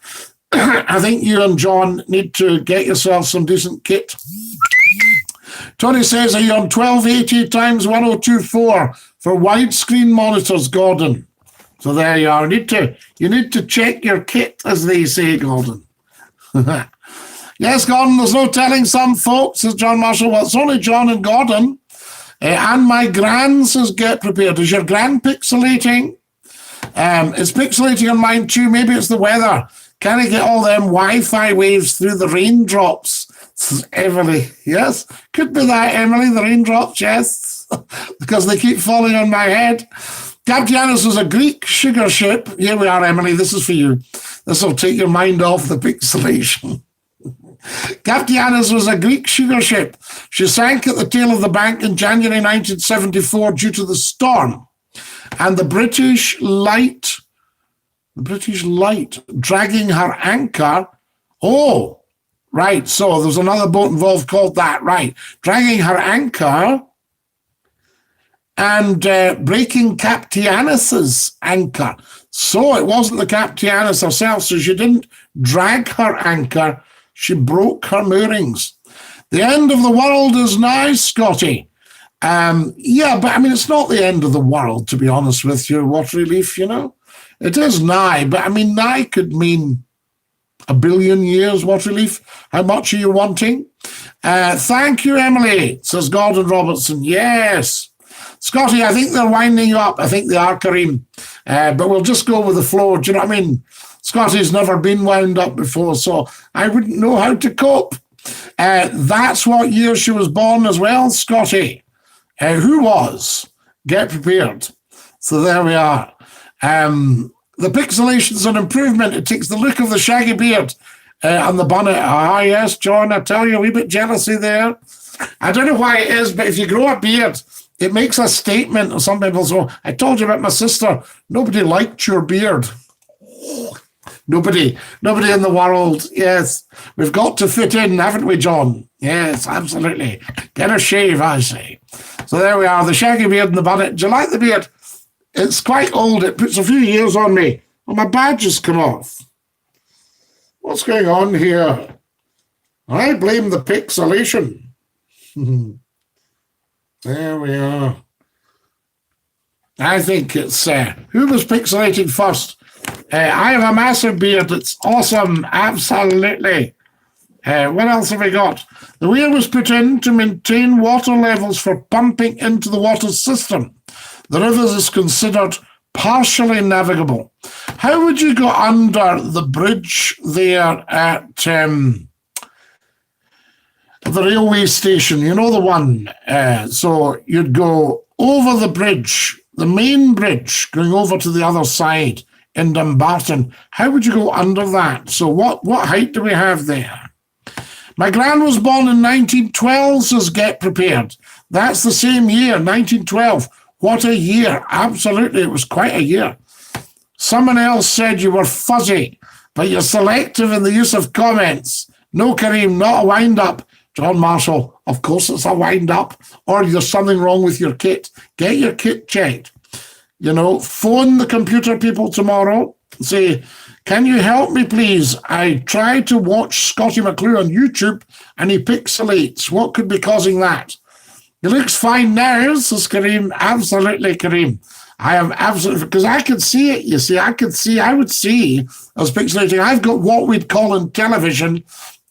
I think you and John need to get yourself some decent kit. Tony says, are you on 1280 times 1024 for widescreen monitors, Gordon? So there you are. You need to check your kit, as they say, Gordon. Yes, Gordon, there's no telling some folks, says John Marshall. Well, it's only John and Gordon. And my gran says, Get Prepared. Is your gran pixelating? It's pixelating on mine too. Maybe it's the weather. Can I get all them Wi-Fi waves through the raindrops? Says Emily. Yes, could be that, Emily, the raindrops, yes, because they keep falling on my head. Captianus was a Greek sugar ship. Here we are, Emily, this is for you. This will take your mind off the pixelation. Captianus was a Greek sugar ship. She sank at the tail of the bank in January 1974 due to the storm. And the British light dragging her anchor. Oh, right. So there's another boat involved called that. Right. Dragging her anchor and breaking Captianus's anchor. So it wasn't the Captianus herself. So she didn't drag her anchor. She broke her moorings. The end of the world is nigh, Scotty. Yeah, but I mean, it's not the end of the world, to be honest with you, Water Relief, you know. It is nigh, but I mean, nigh could mean 1 billion years, Water Relief. How much are you wanting? Thank you, Emily, says Gordon Robertson. Yes. Scotty, I think they're winding you up. I think they are, Kareem. But we'll just go with the flow. Do you know what I mean? Scotty's never been wound up before, so I wouldn't know how to cope. That's what year she was born as well, Scotty. Who was? Get Prepared. So there we are. The pixelation's an improvement. It takes the look of the shaggy beard on the bonnet. Ah, yes, John, I tell you, a wee bit jealousy there. I don't know why it is, but if you grow a beard, it makes a statement. Or some people say, I told you about my sister. Nobody liked your beard. Nobody in the world. Yes, we've got to fit in, haven't we, John? Yes, absolutely. Get a shave, I say. So there we are, the shaggy beard and the bonnet. Do you like the beard? It's quite old. It puts a few years on me. Well, my badge has come off. What's going on here? I blame the pixelation. There we are. I think it's... who was pixelating first? I have a massive beard. It's awesome. Absolutely. What else have we got? The weir was put in to maintain water levels for pumping into the water system. The river is considered partially navigable. How would you go under the bridge there at the railway station? You know the one. So you'd go over the bridge, the main bridge, going over to the other side in Dumbarton. How would you go under that? So what height do we have there? My gran was born in 1912, says Get Prepared. That's the same year, 1912. What a year. Absolutely, it was quite a year. Someone else said you were fuzzy, but you're selective in the use of comments. No, Kareem, not a wind-up. John Marshall, of course it's a wind-up. Or there's something wrong with your kit. Get your kit checked. You know, phone the computer people tomorrow. Say, can you help me, please? I tried to watch Scottie McClue on YouTube, and he pixelates. What could be causing that? He looks fine now, says Kareem. Absolutely, Kareem. I am absolutely, because I could see it, you see. I would see as pixelating. I've got what we'd call in television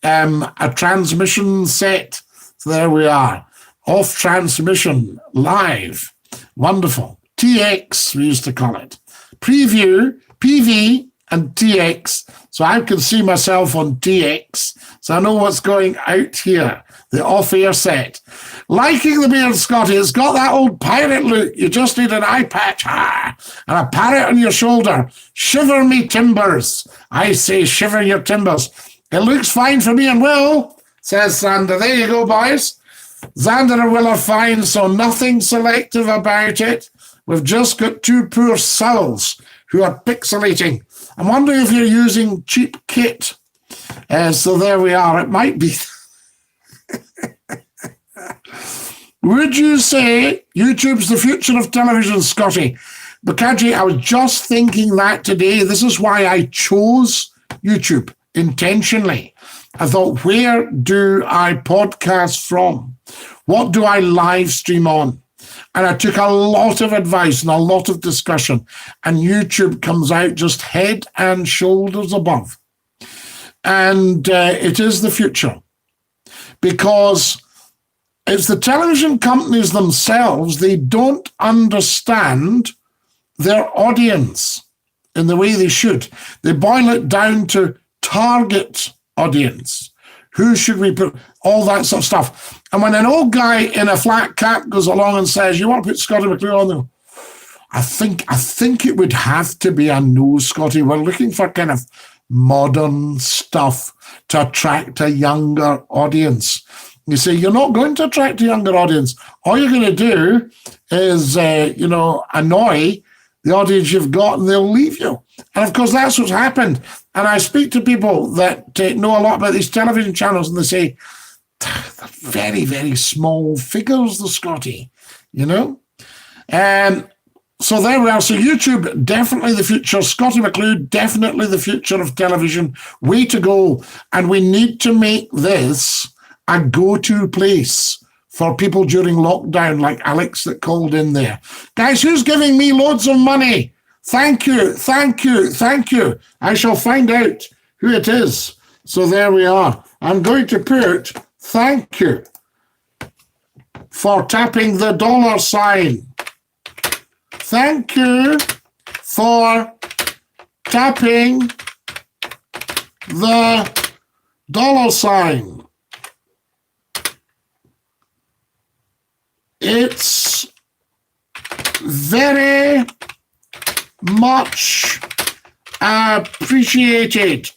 a transmission set. So there we are. Off transmission, live. Wonderful. TX, we used to call it. Preview, PV, and TX. So I can see myself on TX. So I know what's going out here. The off-air set. Liking the beard, Scotty. It's got that old pirate look. You just need an eye patch. And a parrot on your shoulder. Shiver me timbers. I say shiver your timbers. It looks fine for me and Will, says Xander. There you go, boys. Xander and Will are fine, so nothing selective about it. We've just got two poor souls who are pixelating. I'm wondering if you're using cheap kit. So there we are. It might be. Would you say YouTube's the future of television, Scotty? Bakaji, I was just thinking that today. This is why I chose YouTube intentionally. I thought, where do I podcast from? What do I live stream on? And I took a lot of advice and a lot of discussion. And YouTube comes out just head and shoulders above. And it is the future. Because it's the television companies themselves, they don't understand their audience in the way they should. They boil it down to target audience. Who should we put? All that sort of stuff. And when an old guy in a flat cap goes along and says, you want to put Scottie McClue on there? I think it would have to be a no, Scotty. We're looking for kind of modern stuff to attract a younger audience. You say, you're not going to attract a younger audience. All you're going to do is, annoy the audience you've got, and they'll leave you. And of course, that's what's happened. And I speak to people that know a lot about these television channels, and they say, they're very, very small figures, the Scotty, you know? So there we are. So YouTube, definitely the future. Scottie McClue, definitely the future of television. Way to go. And we need to make this a go-to place for people during lockdown, like Alex that called in there. Guys, who's giving me loads of money? Thank you, thank you, thank you. I shall find out who it is. So there we are. I'm going to put thank you for tapping the $sign. Thank you for tapping the $sign. It's very much appreciated.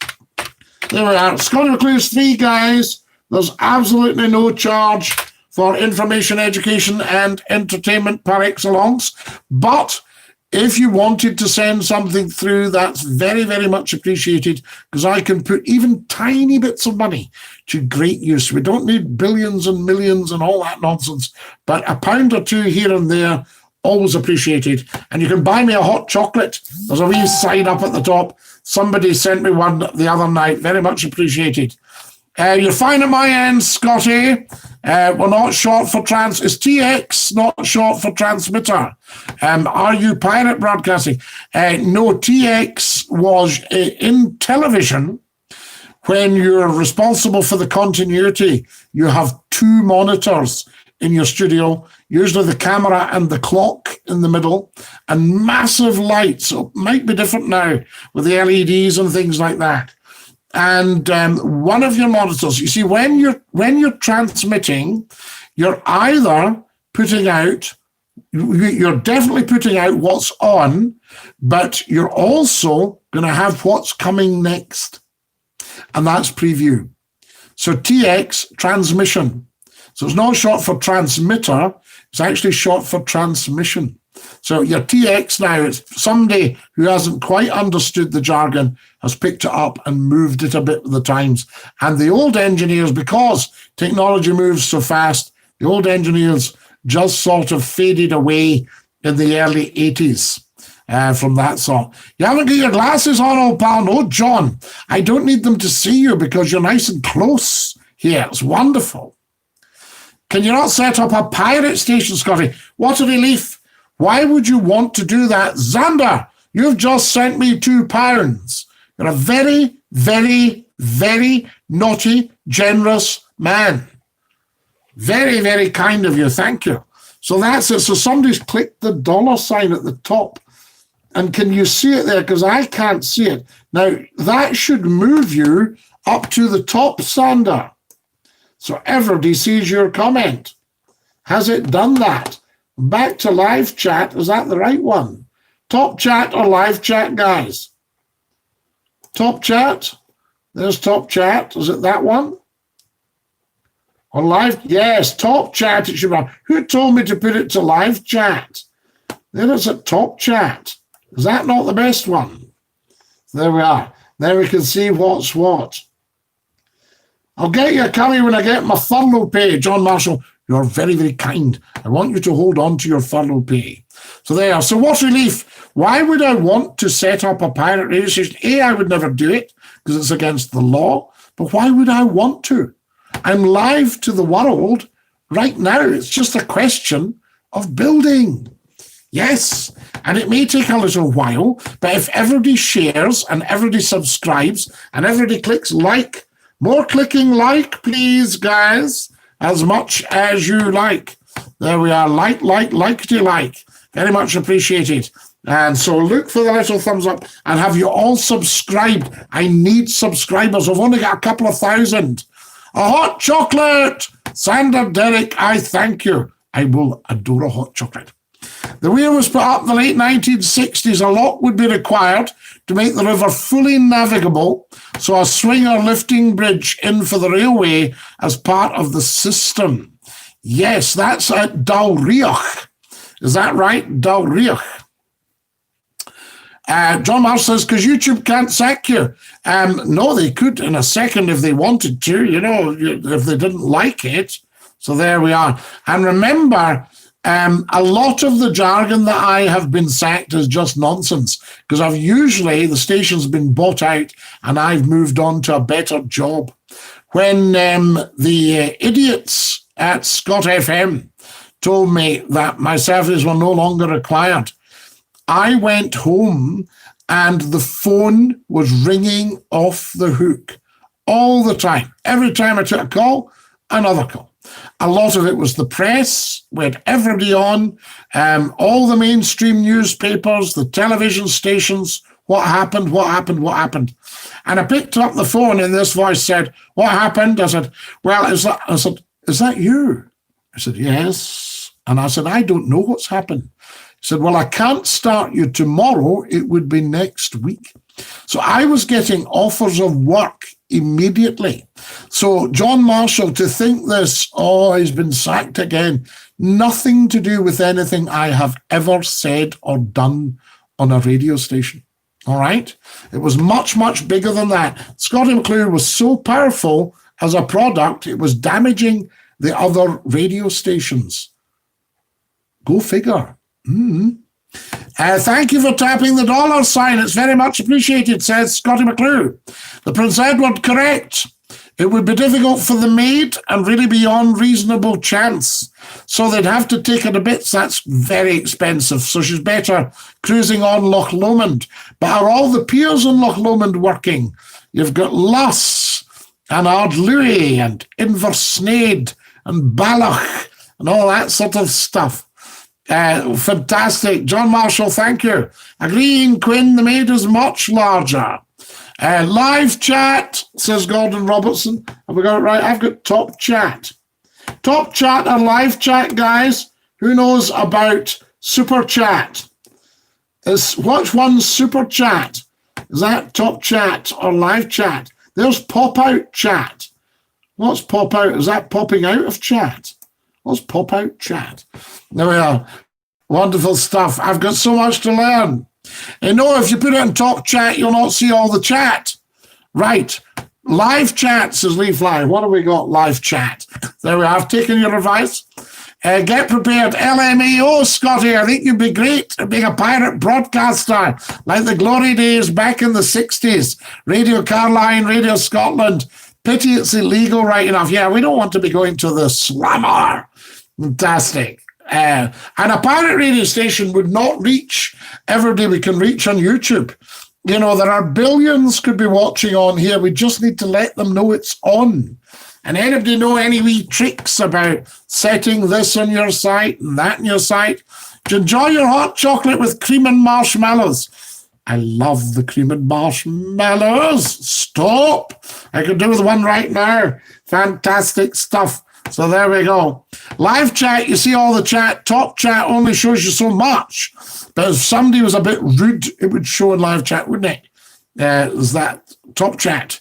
There we are. Scottie McClue's 3 guys. There's absolutely no charge for information, education, and entertainment par excellence. But if you wanted to send something through, that's very, very much appreciated, because I can put even tiny bits of money to great use. We don't need billions and millions and all that nonsense, but a pound or two here and there, always appreciated. And you can buy me a hot chocolate. There's a wee sign up at the top. Somebody sent me one the other night. Very much appreciated. You're fine at my end, Scotty. We're not short for trans. Is TX not short for transmitter? Are you pirate broadcasting? No, TX was in television. When you're responsible for the continuity, you have 2 monitors in your studio, usually the camera and the clock in the middle, and massive lights. So it might be different now with the LEDs and things like that. And one of your monitors, you see, when you're transmitting, you're either putting out, you're definitely putting out what's on, but you're also going to have what's coming next. And that's preview. So TX, transmission. So it's not short for transmitter, it's actually short for transmission. So your TX now, it's somebody who hasn't quite understood the jargon has picked it up and moved it a bit with the times. And the old engineers, because technology moves so fast, the old engineers just sort of faded away in the early 80s from that sort. You haven't got your glasses on, old pal. No, John, I don't need them to see you because you're nice and close here. It's wonderful. Can you not set up a pirate station, Scotty? What a relief. Why would you want to do that? Xander, you've just sent me £2. You're a very, very, very naughty, generous man. Very, very kind of you. Thank you. So that's it. So somebody's clicked the $sign at the top. And can you see it there? Because I can't see it. Now, that should move you up to the top, Xander. So everybody sees your comment. Has it done that? Back to live chat. Is that the right one? Top chat or live chat, guys? Top chat. There's top chat. Is it that one? Or live? Yes, top chat. It should be. Who told me to put it to live chat? There it's at top chat. Is that not the best one? There we are. There we can see what's what. I'll get you coming when I get my furlough pay, John Marshall. You're very, very kind. I want you to hold on to your furlough pay. So there. So what relief? Why would I want to set up a pirate radio station? A, I would never do it because it's against the law. But why would I want to? I'm live to the world right now. It's just a question of building. Yes, and it may take a little while, but if everybody shares and everybody subscribes and everybody clicks like, more clicking like, please, guys, as much as you like. There we are, like, very much appreciated. And so look for the little thumbs up and have you all subscribed. I need subscribers. I've only got a couple of thousand. A hot chocolate! Sander Derrick, I thank you. I will adore a hot chocolate. The weir was put up in the late 1960s. A lot would be required to make the river fully navigable, so a swinger lifting bridge in for the railway as part of the system. Yes, that's at Dalriach. Is that right? Dalriach. John Marsh says, because YouTube can't sack you. No, they could in a second if they wanted to, you know, if they didn't like it. So there we are. And remember, a lot of the jargon that I have been sacked is just nonsense because the station's been bought out and I've moved on to a better job. When the idiots at Scott FM told me that my services were no longer required, I went home and the phone was ringing off the hook all the time. Every time I took a call, another call. A lot of it was the press. We had everybody on, all the mainstream newspapers, the television stations. What happened? And I picked up the phone and this voice said, what happened? I said, well, is that you? I said, yes. And I said, I don't know what's happened. He said, well, I can't start you tomorrow. It would be next week. So I was getting offers of work immediately. So John Marshall, to think this, he's been sacked again, nothing to do with anything I have ever said or done on a radio station. All right? It was much, much bigger than that. Scottie McClue was so powerful as a product, it was damaging the other radio stations. Go figure. Thank you for tapping the $sign. It's very much appreciated, says Scottie McClue. The Prince Edward, correct. It would be difficult for the maid and really beyond reasonable chance. So they'd have to take her to bits. That's very expensive. So she's better cruising on Loch Lomond. But are all the piers on Loch Lomond working? You've got Luss and Ardluey and Inversnaid and Balloch and all that sort of stuff. Fantastic. John Marshall, thank you. Agreeing, Quinn, the maid is much larger. Live chat, says Gordon Robertson. Have we got it right? I've got top chat. Top chat and live chat, guys. Who knows about super chat? Which one's super chat? Is that top chat or live chat? There's pop out chat. What's pop out? Is that popping out of chat? What's pop out chat? There we are. Wonderful stuff. I've got so much to learn. You know, if you put it in top chat, you'll not see all the chat. Right. Live chat, says Lee Fly. What have we got? Live chat. There we are. I've taken your advice. Get prepared. LMAO, Scotty. I think you'd be great at being a pirate broadcaster like the glory days back in the 60s. Radio Caroline, Radio Scotland. Pity it's illegal right enough. Yeah, we don't want to be going to the slammer. Fantastic. And a pirate radio station would not reach everybody we can reach on YouTube. You know, there are billions could be watching on here. We just need to let them know it's on. And anybody know any wee tricks about setting this on your site and that on your site? Do you enjoy your hot chocolate with cream and marshmallows? I love the cream and marshmallows. Stop. I could do with one right now. Fantastic stuff. So there we go. Live chat, you see all the chat. Top chat only shows you so much. But if somebody was a bit rude, it would show in live chat, wouldn't it? Is that top chat?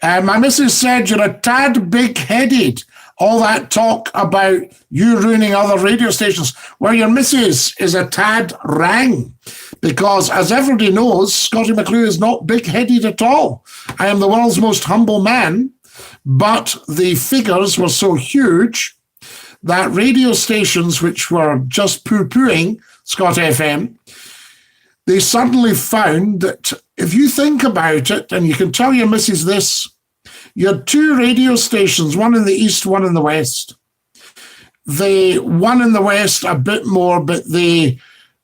My missus said you're a tad big-headed. All that talk about you ruining other radio stations. Well, your missus is a tad rang. Because as everybody knows, Scottie McClue is not big-headed at all. I am the world's most humble man. But the figures were so huge that radio stations which were just poo-pooing Scot FM, they suddenly found that if you think about it, and you can tell your missus this, you had two radio stations, one in the east, one in the west. The one in the west a bit more, but the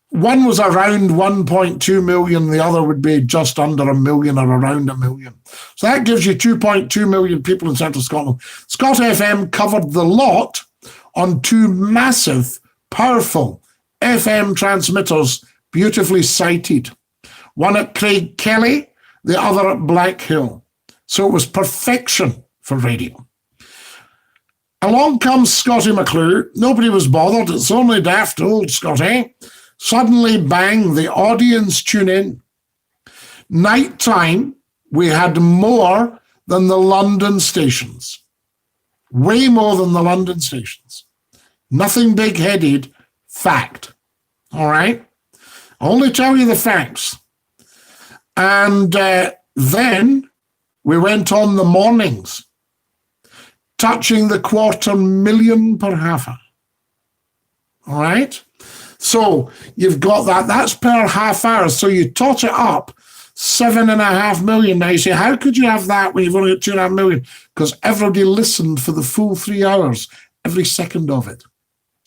one was around 1.2 million, the other would be just under a million or around a million. So that gives you 2.2 million people in central Scotland. Scot FM covered the lot on two massive, powerful FM transmitters, beautifully sited. One at Craig Kelly, the other at Black Hill. So it was perfection for radio. Along comes Scottie McClue. Nobody was bothered. It's only daft old Scotty. Suddenly, bang, the audience tune in. Nighttime, we had more than the London stations. Way more than the London stations. Nothing big-headed, fact. All right? I only tell you the facts. And then we went on the mornings, touching the 250,000 per half hour. All right? So you've got that. That's per half hour. So you tot it up, 7.5 million. Now you say, how could you have that when you've only got 2.5 million? Because everybody listened for the full 3 hours, every second of it.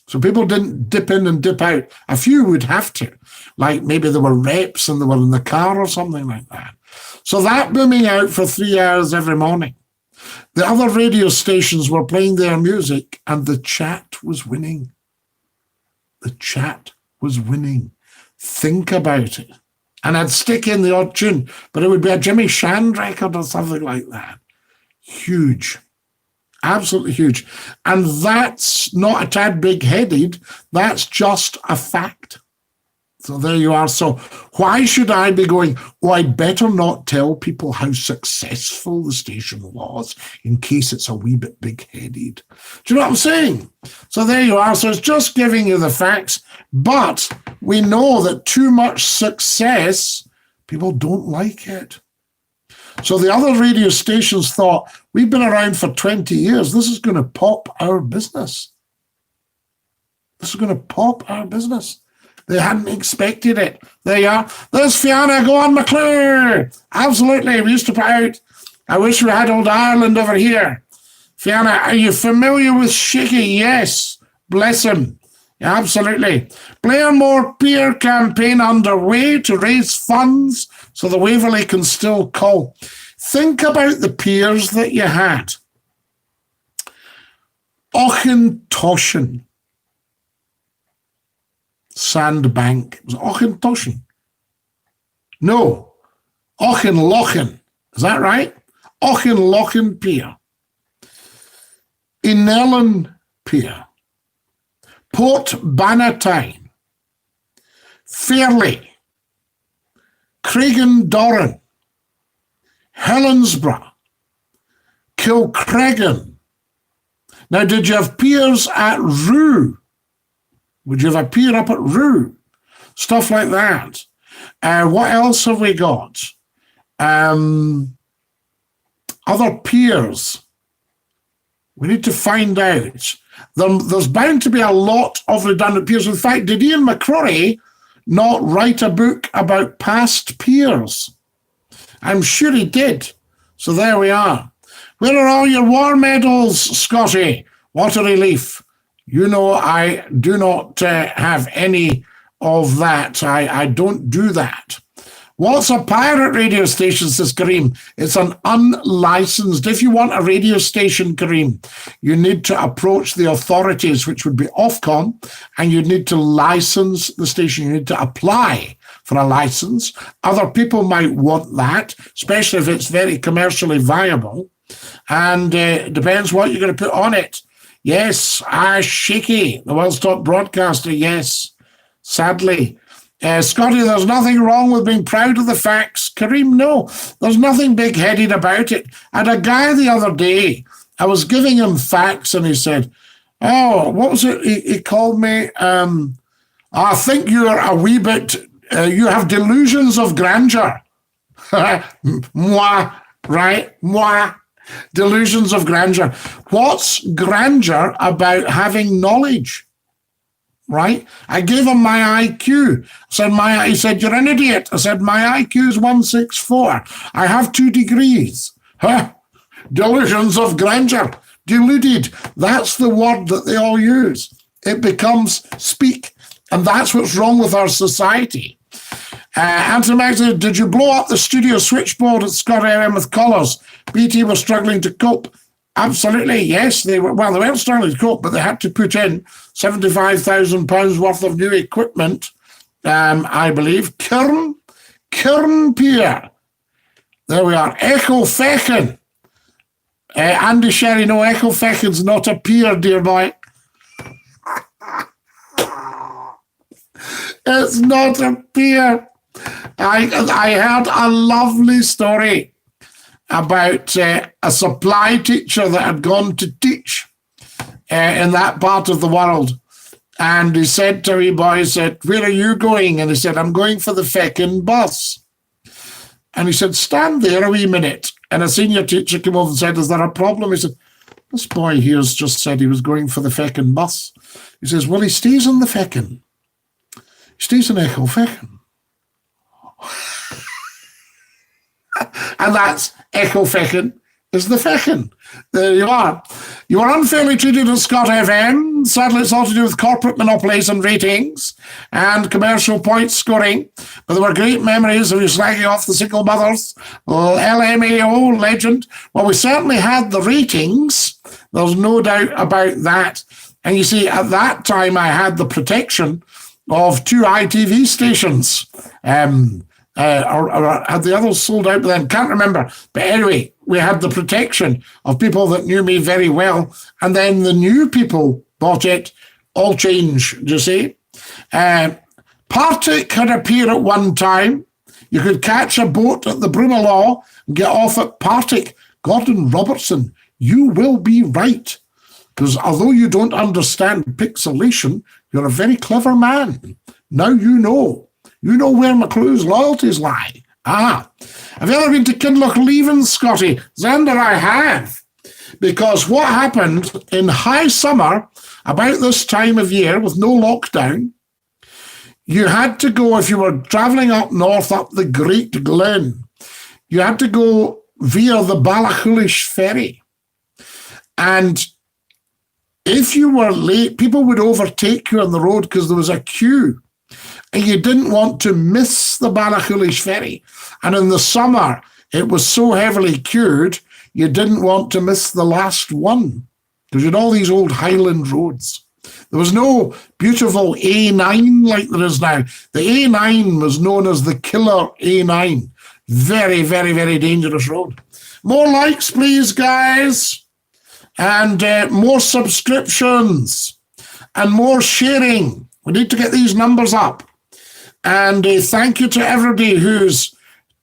So people didn't dip in and dip out. A few would have to, like maybe there were reps and they were in the car or something like that. So that booming out for 3 hours every morning. The other radio stations were playing their music and the chat was winning. The chat was winning. Think about it. And I'd stick in the odd tune, but it would be a Jimmy Shand record or something like that. Huge. Absolutely huge. And that's not a tad big-headed. That's just a fact. So there you are. So why should I be going, oh, I'd better not tell people how successful the station was in case it's a wee bit big-headed. Do you know what I'm saying? So there you are. So it's just giving you the facts. But we know that too much success, people don't like it. So the other radio stations thought, we've been around for 20 years. This is going to pop our business. This is going to pop our business. They hadn't expected it. There you are. There's Fiona. Go on, McClure. Absolutely. We used to put out, I wish we had old Ireland over here. Fiona, are you familiar with Shaky? Yes. Bless him. Yeah, absolutely. Blairmore Peer campaign underway to raise funds so the Waverley can still call. Think about the peers that you had. Auchentoshan. Sandbank. It was Auchentoshan. No. Auchenlochen. Is that right? Auchenlochen Pier. Inellen Pier. Port Bannatyne. Fairley. Craigendoran. Helensburgh. Kilcreggan. Now, did you have peers at Roo? Would you have a peer up at Roo? Stuff like that. What else have we got? Other peers. We need to find out. There's bound to be a lot of redundant peers. In fact, did Ian McCrory not write a book about past peers? I'm sure he did. So there we are. Where are all your war medals, Scotty? What a relief. You know, I do not have any of that. I don't do that. What's a pirate radio station, says Kareem? It's an unlicensed. If you want a radio station, Kareem, you need to approach the authorities, which would be Ofcom, and you need to license the station. You need to apply for a license. Other people might want that, especially if it's very commercially viable. And it depends what you're going to put on it. Yes, Shaky, the world's top broadcaster, yes. Sadly. Scotty, there's nothing wrong with being proud of the facts. Kareem, no, there's nothing big-headed about it. I had a guy the other day, I was giving him facts, and he said, oh, what was it? He called me, I think you're a wee bit, you have delusions of grandeur. Moi, right? Moi. Delusions of grandeur. What's grandeur about having knowledge? Right? I gave him my IQ. He said, you're an idiot. I said, my IQ is 164. I have 2 degrees. Huh? Delusions of grandeur. Deluded. That's the word that they all use. It becomes speak. And that's what's wrong with our society. Anthony Max said, did you blow up the studio switchboard at Scott AM with colours? BT was struggling to cope. Absolutely, yes. They weren't struggling to cope, but they had to put in £75,000 worth of new equipment, I believe. Kern Pier. There we are. Echo Fechin. Andy Sherry, no, Echo Fechin's not a pier, dear boy. It's not a pier. I heard a lovely story about a supply teacher that had gone to teach in that part of the world. And he said to me, boy, he said, where are you going? And he said, I'm going for the feckin' bus. And he said, stand there a wee minute. And a senior teacher came over and said, is there a problem? He said, this boy here's just said he was going for the feckin' bus. He says, well, he stays in the feckin'. He stays in Echo Fechin. And that's Echo Fechin is the Fechin. There you are. You were unfairly treated at Scott FM. Sadly, it's all to do with corporate monopolies and ratings and commercial point scoring. But there were great memories of you slagging off the single mothers. LMAO legend. Well, we certainly had the ratings. There's no doubt about that. And you see, at that time, I had the protection of 2 ITV stations. Or had the others sold out by then? Can't remember. But anyway, we had the protection of people that knew me very well. And then the new people bought it. All change, do you see? Partick had a pier at one time. You could catch a boat at the Broomielaw and get off at Partick. Gordon Robertson, you will be right. Because although you don't understand pixelation, you're a very clever man. Now you know. You know where McClue's loyalties lie. Have you ever been to Kinlochleven, Scotty? Xander, I have. Because what happened in high summer, about this time of year, with no lockdown, you had to go, if you were travelling up north, up the Great Glen, you had to go via the Ballachulish ferry. And if you were late, people would overtake you on the road because there was a queue. And you didn't want to miss the Ballachulish ferry. And in the summer, it was so heavily queued, you didn't want to miss the last one. Because you had all these old Highland roads. There was no beautiful A9 like there is now. The A9 was known as the killer A9. Very, very, very dangerous road. More likes, please, guys. And more subscriptions. And more sharing. We need to get these numbers up. And thank you to everybody who's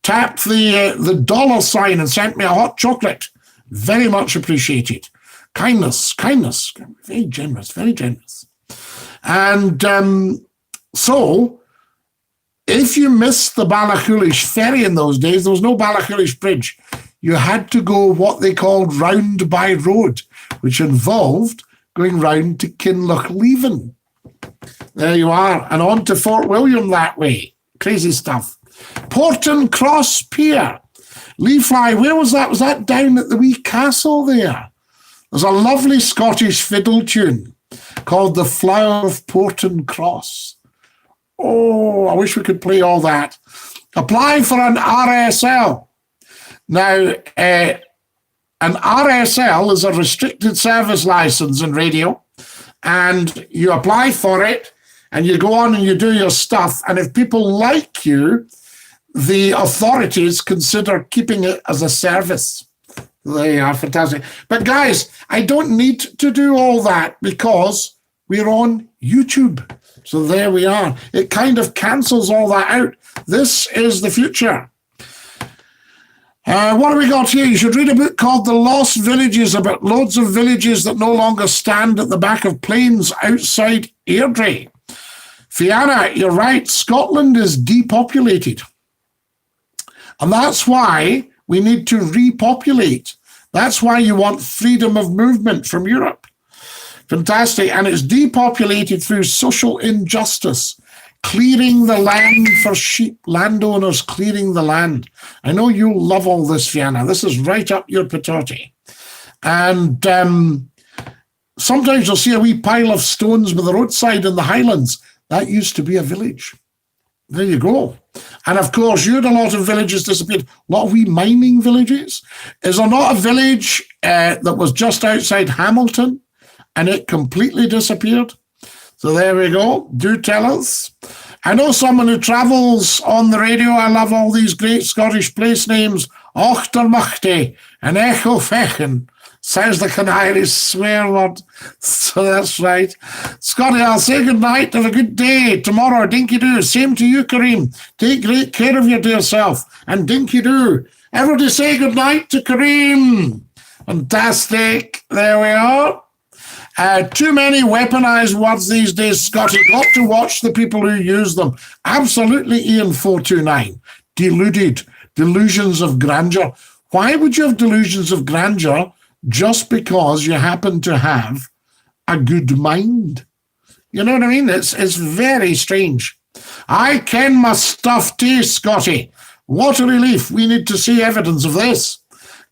tapped the dollar sign and sent me a hot chocolate. Very much appreciated. Kindness. Very generous, very generous. And so, if you missed the Ballachulish ferry in those days, there was no Ballachulish bridge. You had to go what they called round by road, which involved going round to Kinlochleven. There you are. And on to Fort William that way. Crazy stuff. Porton Cross Pier. Lee Fly, where was that? Was that down at the wee castle there? There's a lovely Scottish fiddle tune called The Flower of Porton Cross. Oh, I wish we could play all that. Apply for an RSL. Now, an RSL is a restricted service license in radio, and you apply for it, and you go on and you do your stuff, and if people like you, the authorities consider keeping it as a service. They are fantastic. But guys, I don't need to do all that because we're on YouTube. So there we are. It kind of cancels all that out. This is the future. What have we got here? You should read a book called The Lost Villages, about loads of villages that no longer stand at the back of planes outside Airdrie. Fiona, you're right. Scotland is depopulated. And that's why we need to repopulate. That's why you want freedom of movement from Europe. Fantastic. And it's depopulated through social injustice, clearing the land for sheep, landowners clearing the land. I know you love all this, Fiona. This is right up your patati. And sometimes you'll see a wee pile of stones by the roadside in the Highlands. That used to be a village. There you go. And of course, you had a lot of villages disappeared. A lot of wee mining villages. Is there not a village that was just outside Hamilton and it completely disappeared? So there we go. Do tell us. I know someone who travels on the radio. I love all these great Scottish place names. Ochtermuchte and Echo Fechen. Sounds like an Irish swear word. So that's right. Scotty, I'll say good night. Have a good day. Tomorrow, Dinky-Doo. Same to you, Kareem. Take great care of your dear self. And Dinky-Doo. Everybody say good night to Kareem. Fantastic. There we are. Too many weaponized words these days, Scotty. Got to watch the people who use them. Absolutely, Ian 429. Deluded. Delusions of grandeur. Why would you have delusions of grandeur just because you happen to have a good mind? You know what I mean? It's very strange. I ken my stuff too, Scotty. What a relief. We need to see evidence of this.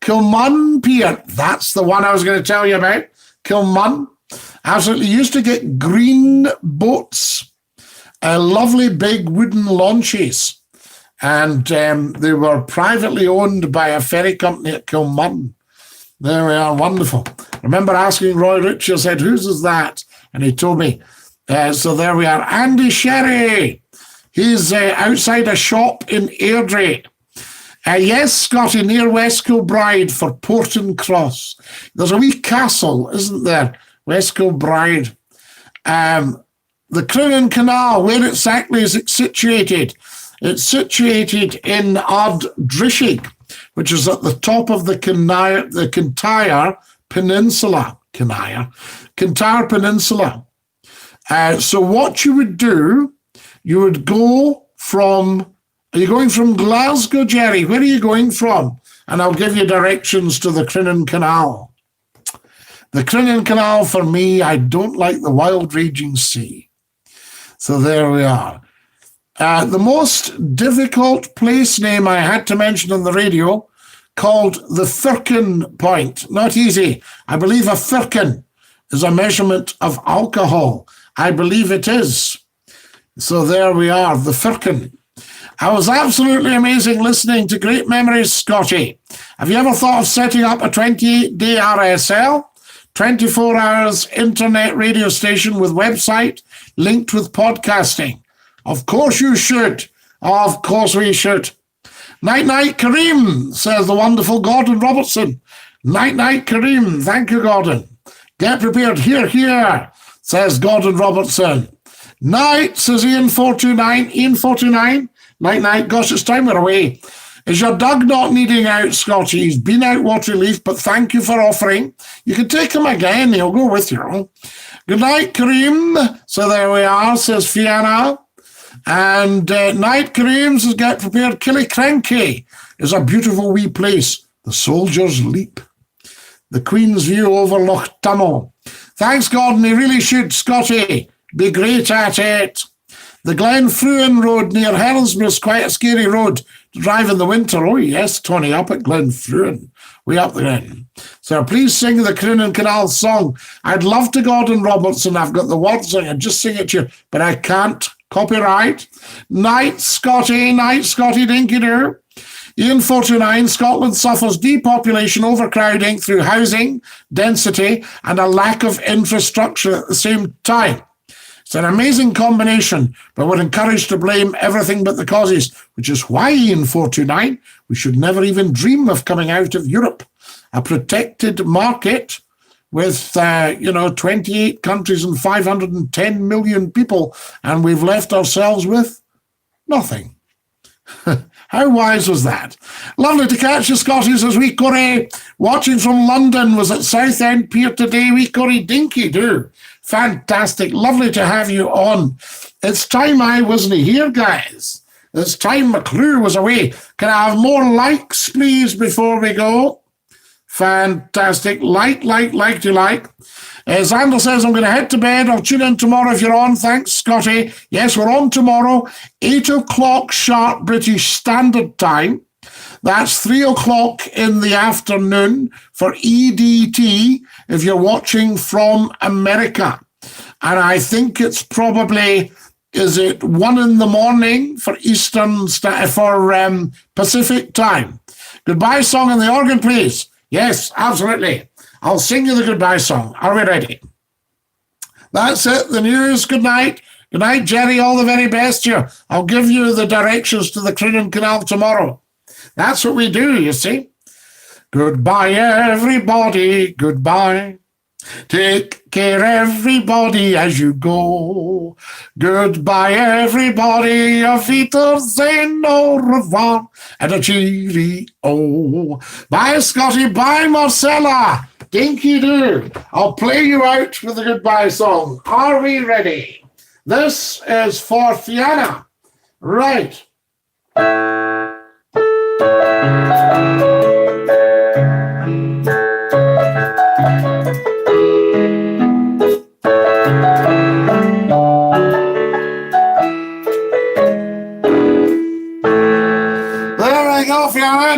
Kilmun Pier. That's the one I was going to tell you about. Kilmun. Absolutely used to get green boats, lovely big wooden launches. And they were privately owned by a ferry company at Kilmun. There we are, wonderful. I remember asking Roy Ritchie, I said, whose is that? And he told me. So there we are. Andy Sherry. He's outside a shop in Airdrie. Yes, Scotty, near West Kilbride for Porton Cross. There's a wee castle, isn't there? West Kilbride. The Crinan Canal, where exactly is it situated? It's situated in Ardrishig, which is at the top of the Kintyre Peninsula. Kintyre Peninsula. So what you would do, you would go from, are you going from Glasgow, Jerry? Where are you going from? And I'll give you directions to the Crinan Canal. The Crinan Canal, for me, I don't like the wild raging sea. So there we are. The most difficult place name I had to mention on the radio, called the Firkin Point. Not easy. I believe a firkin is a measurement of alcohol. I believe it is. So there we are, the Firkin. I was absolutely amazing listening to great memories, Scotty. Have you ever thought of setting up a 28-day RSL? 24 hours internet radio station with website linked with podcasting. Of course you should. Of course we should. Night-night, Kareem, says the wonderful Gordon Robertson. Night-night, Kareem. Thank you, Gordon. Get prepared. Here, here, says Gordon Robertson. Night, says Ian 429. Ian 429. Night-night. Gosh, it's time we're away. Is your dog not needing out, Scotty? He's been out watery leaf, but thank you for offering. You can take him again. He'll go with you. Good night, Kareem. So there we are, says Fiona. And night, Kareem says, get prepared. Killiecrankie is a beautiful wee place. The Soldier's Leap. The Queen's View over Loch Tummel. Thanks, Gordon. He really should, Scotty. Be great at it. The Glenfruin Road near Helensmere is quite a scary road to drive in the winter. Oh, yes, Tony, up at Glenfruin. Way up there. So please sing the Crinan Canal song. I'd love to, Gordon Robertson. I've got the words. I can just sing it to you, but I can't. Copyright. Night, Scotty. Dinky-Doo. Ian 49, Scotland suffers depopulation, overcrowding through housing, density, and a lack of infrastructure at the same time. It's an amazing combination, but we're encouraged to blame everything but the causes, which is why, Ian 429, we should never even dream of coming out of Europe, a protected market with, 28 countries and 510 million people, and we've left ourselves with nothing. How wise was that? Lovely to catch you, Scotty, says Wee Corey. Watching from London, was at Southend Pier today. Wee Corey, Dinky-Doo. Fantastic. Lovely to have you on. It's time I wasn't here, guys. It's time McClue was away. Can I have more likes, please, before we go? Fantastic. Like. Xander says, I'm going to head to bed. I'll tune in tomorrow if you're on. Thanks, Scotty. Yes, we're on tomorrow, 8 o'clock sharp British Standard Time. That's 3 o'clock in the afternoon for EDT if you're watching from America. And I think it's probably, is it 1 in the morning for Pacific time? Goodbye song on the organ, please. Yes, absolutely. I'll sing you the goodbye song. Are we ready? That's it. The news. Good night. Good night, Jerry. All the very best to you. I'll give you the directions to the Crinan Canal tomorrow. That's what we do, you see. Goodbye, everybody. Goodbye. Take care, everybody, as you go. Goodbye, everybody. Auf Wiedersehen, au revoir, and a cheerio. Bye, Scotty. Bye, Marcella. Dinky-Doo. I'll play you out with a goodbye song. Are we ready? This is for Fiona. Right.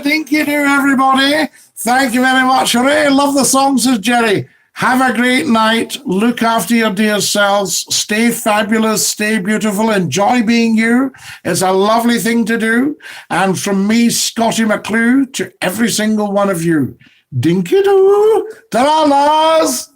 Dinky-Doo, everybody. Thank you very much. Hooray, love the song, says Jerry. Have a great night. Look after your dear selves. Stay fabulous. Stay beautiful. Enjoy being you. It's a lovely thing to do. And from me, Scottie McClue, to every single one of you, Dinky-Doo. Ta-ra, Lars.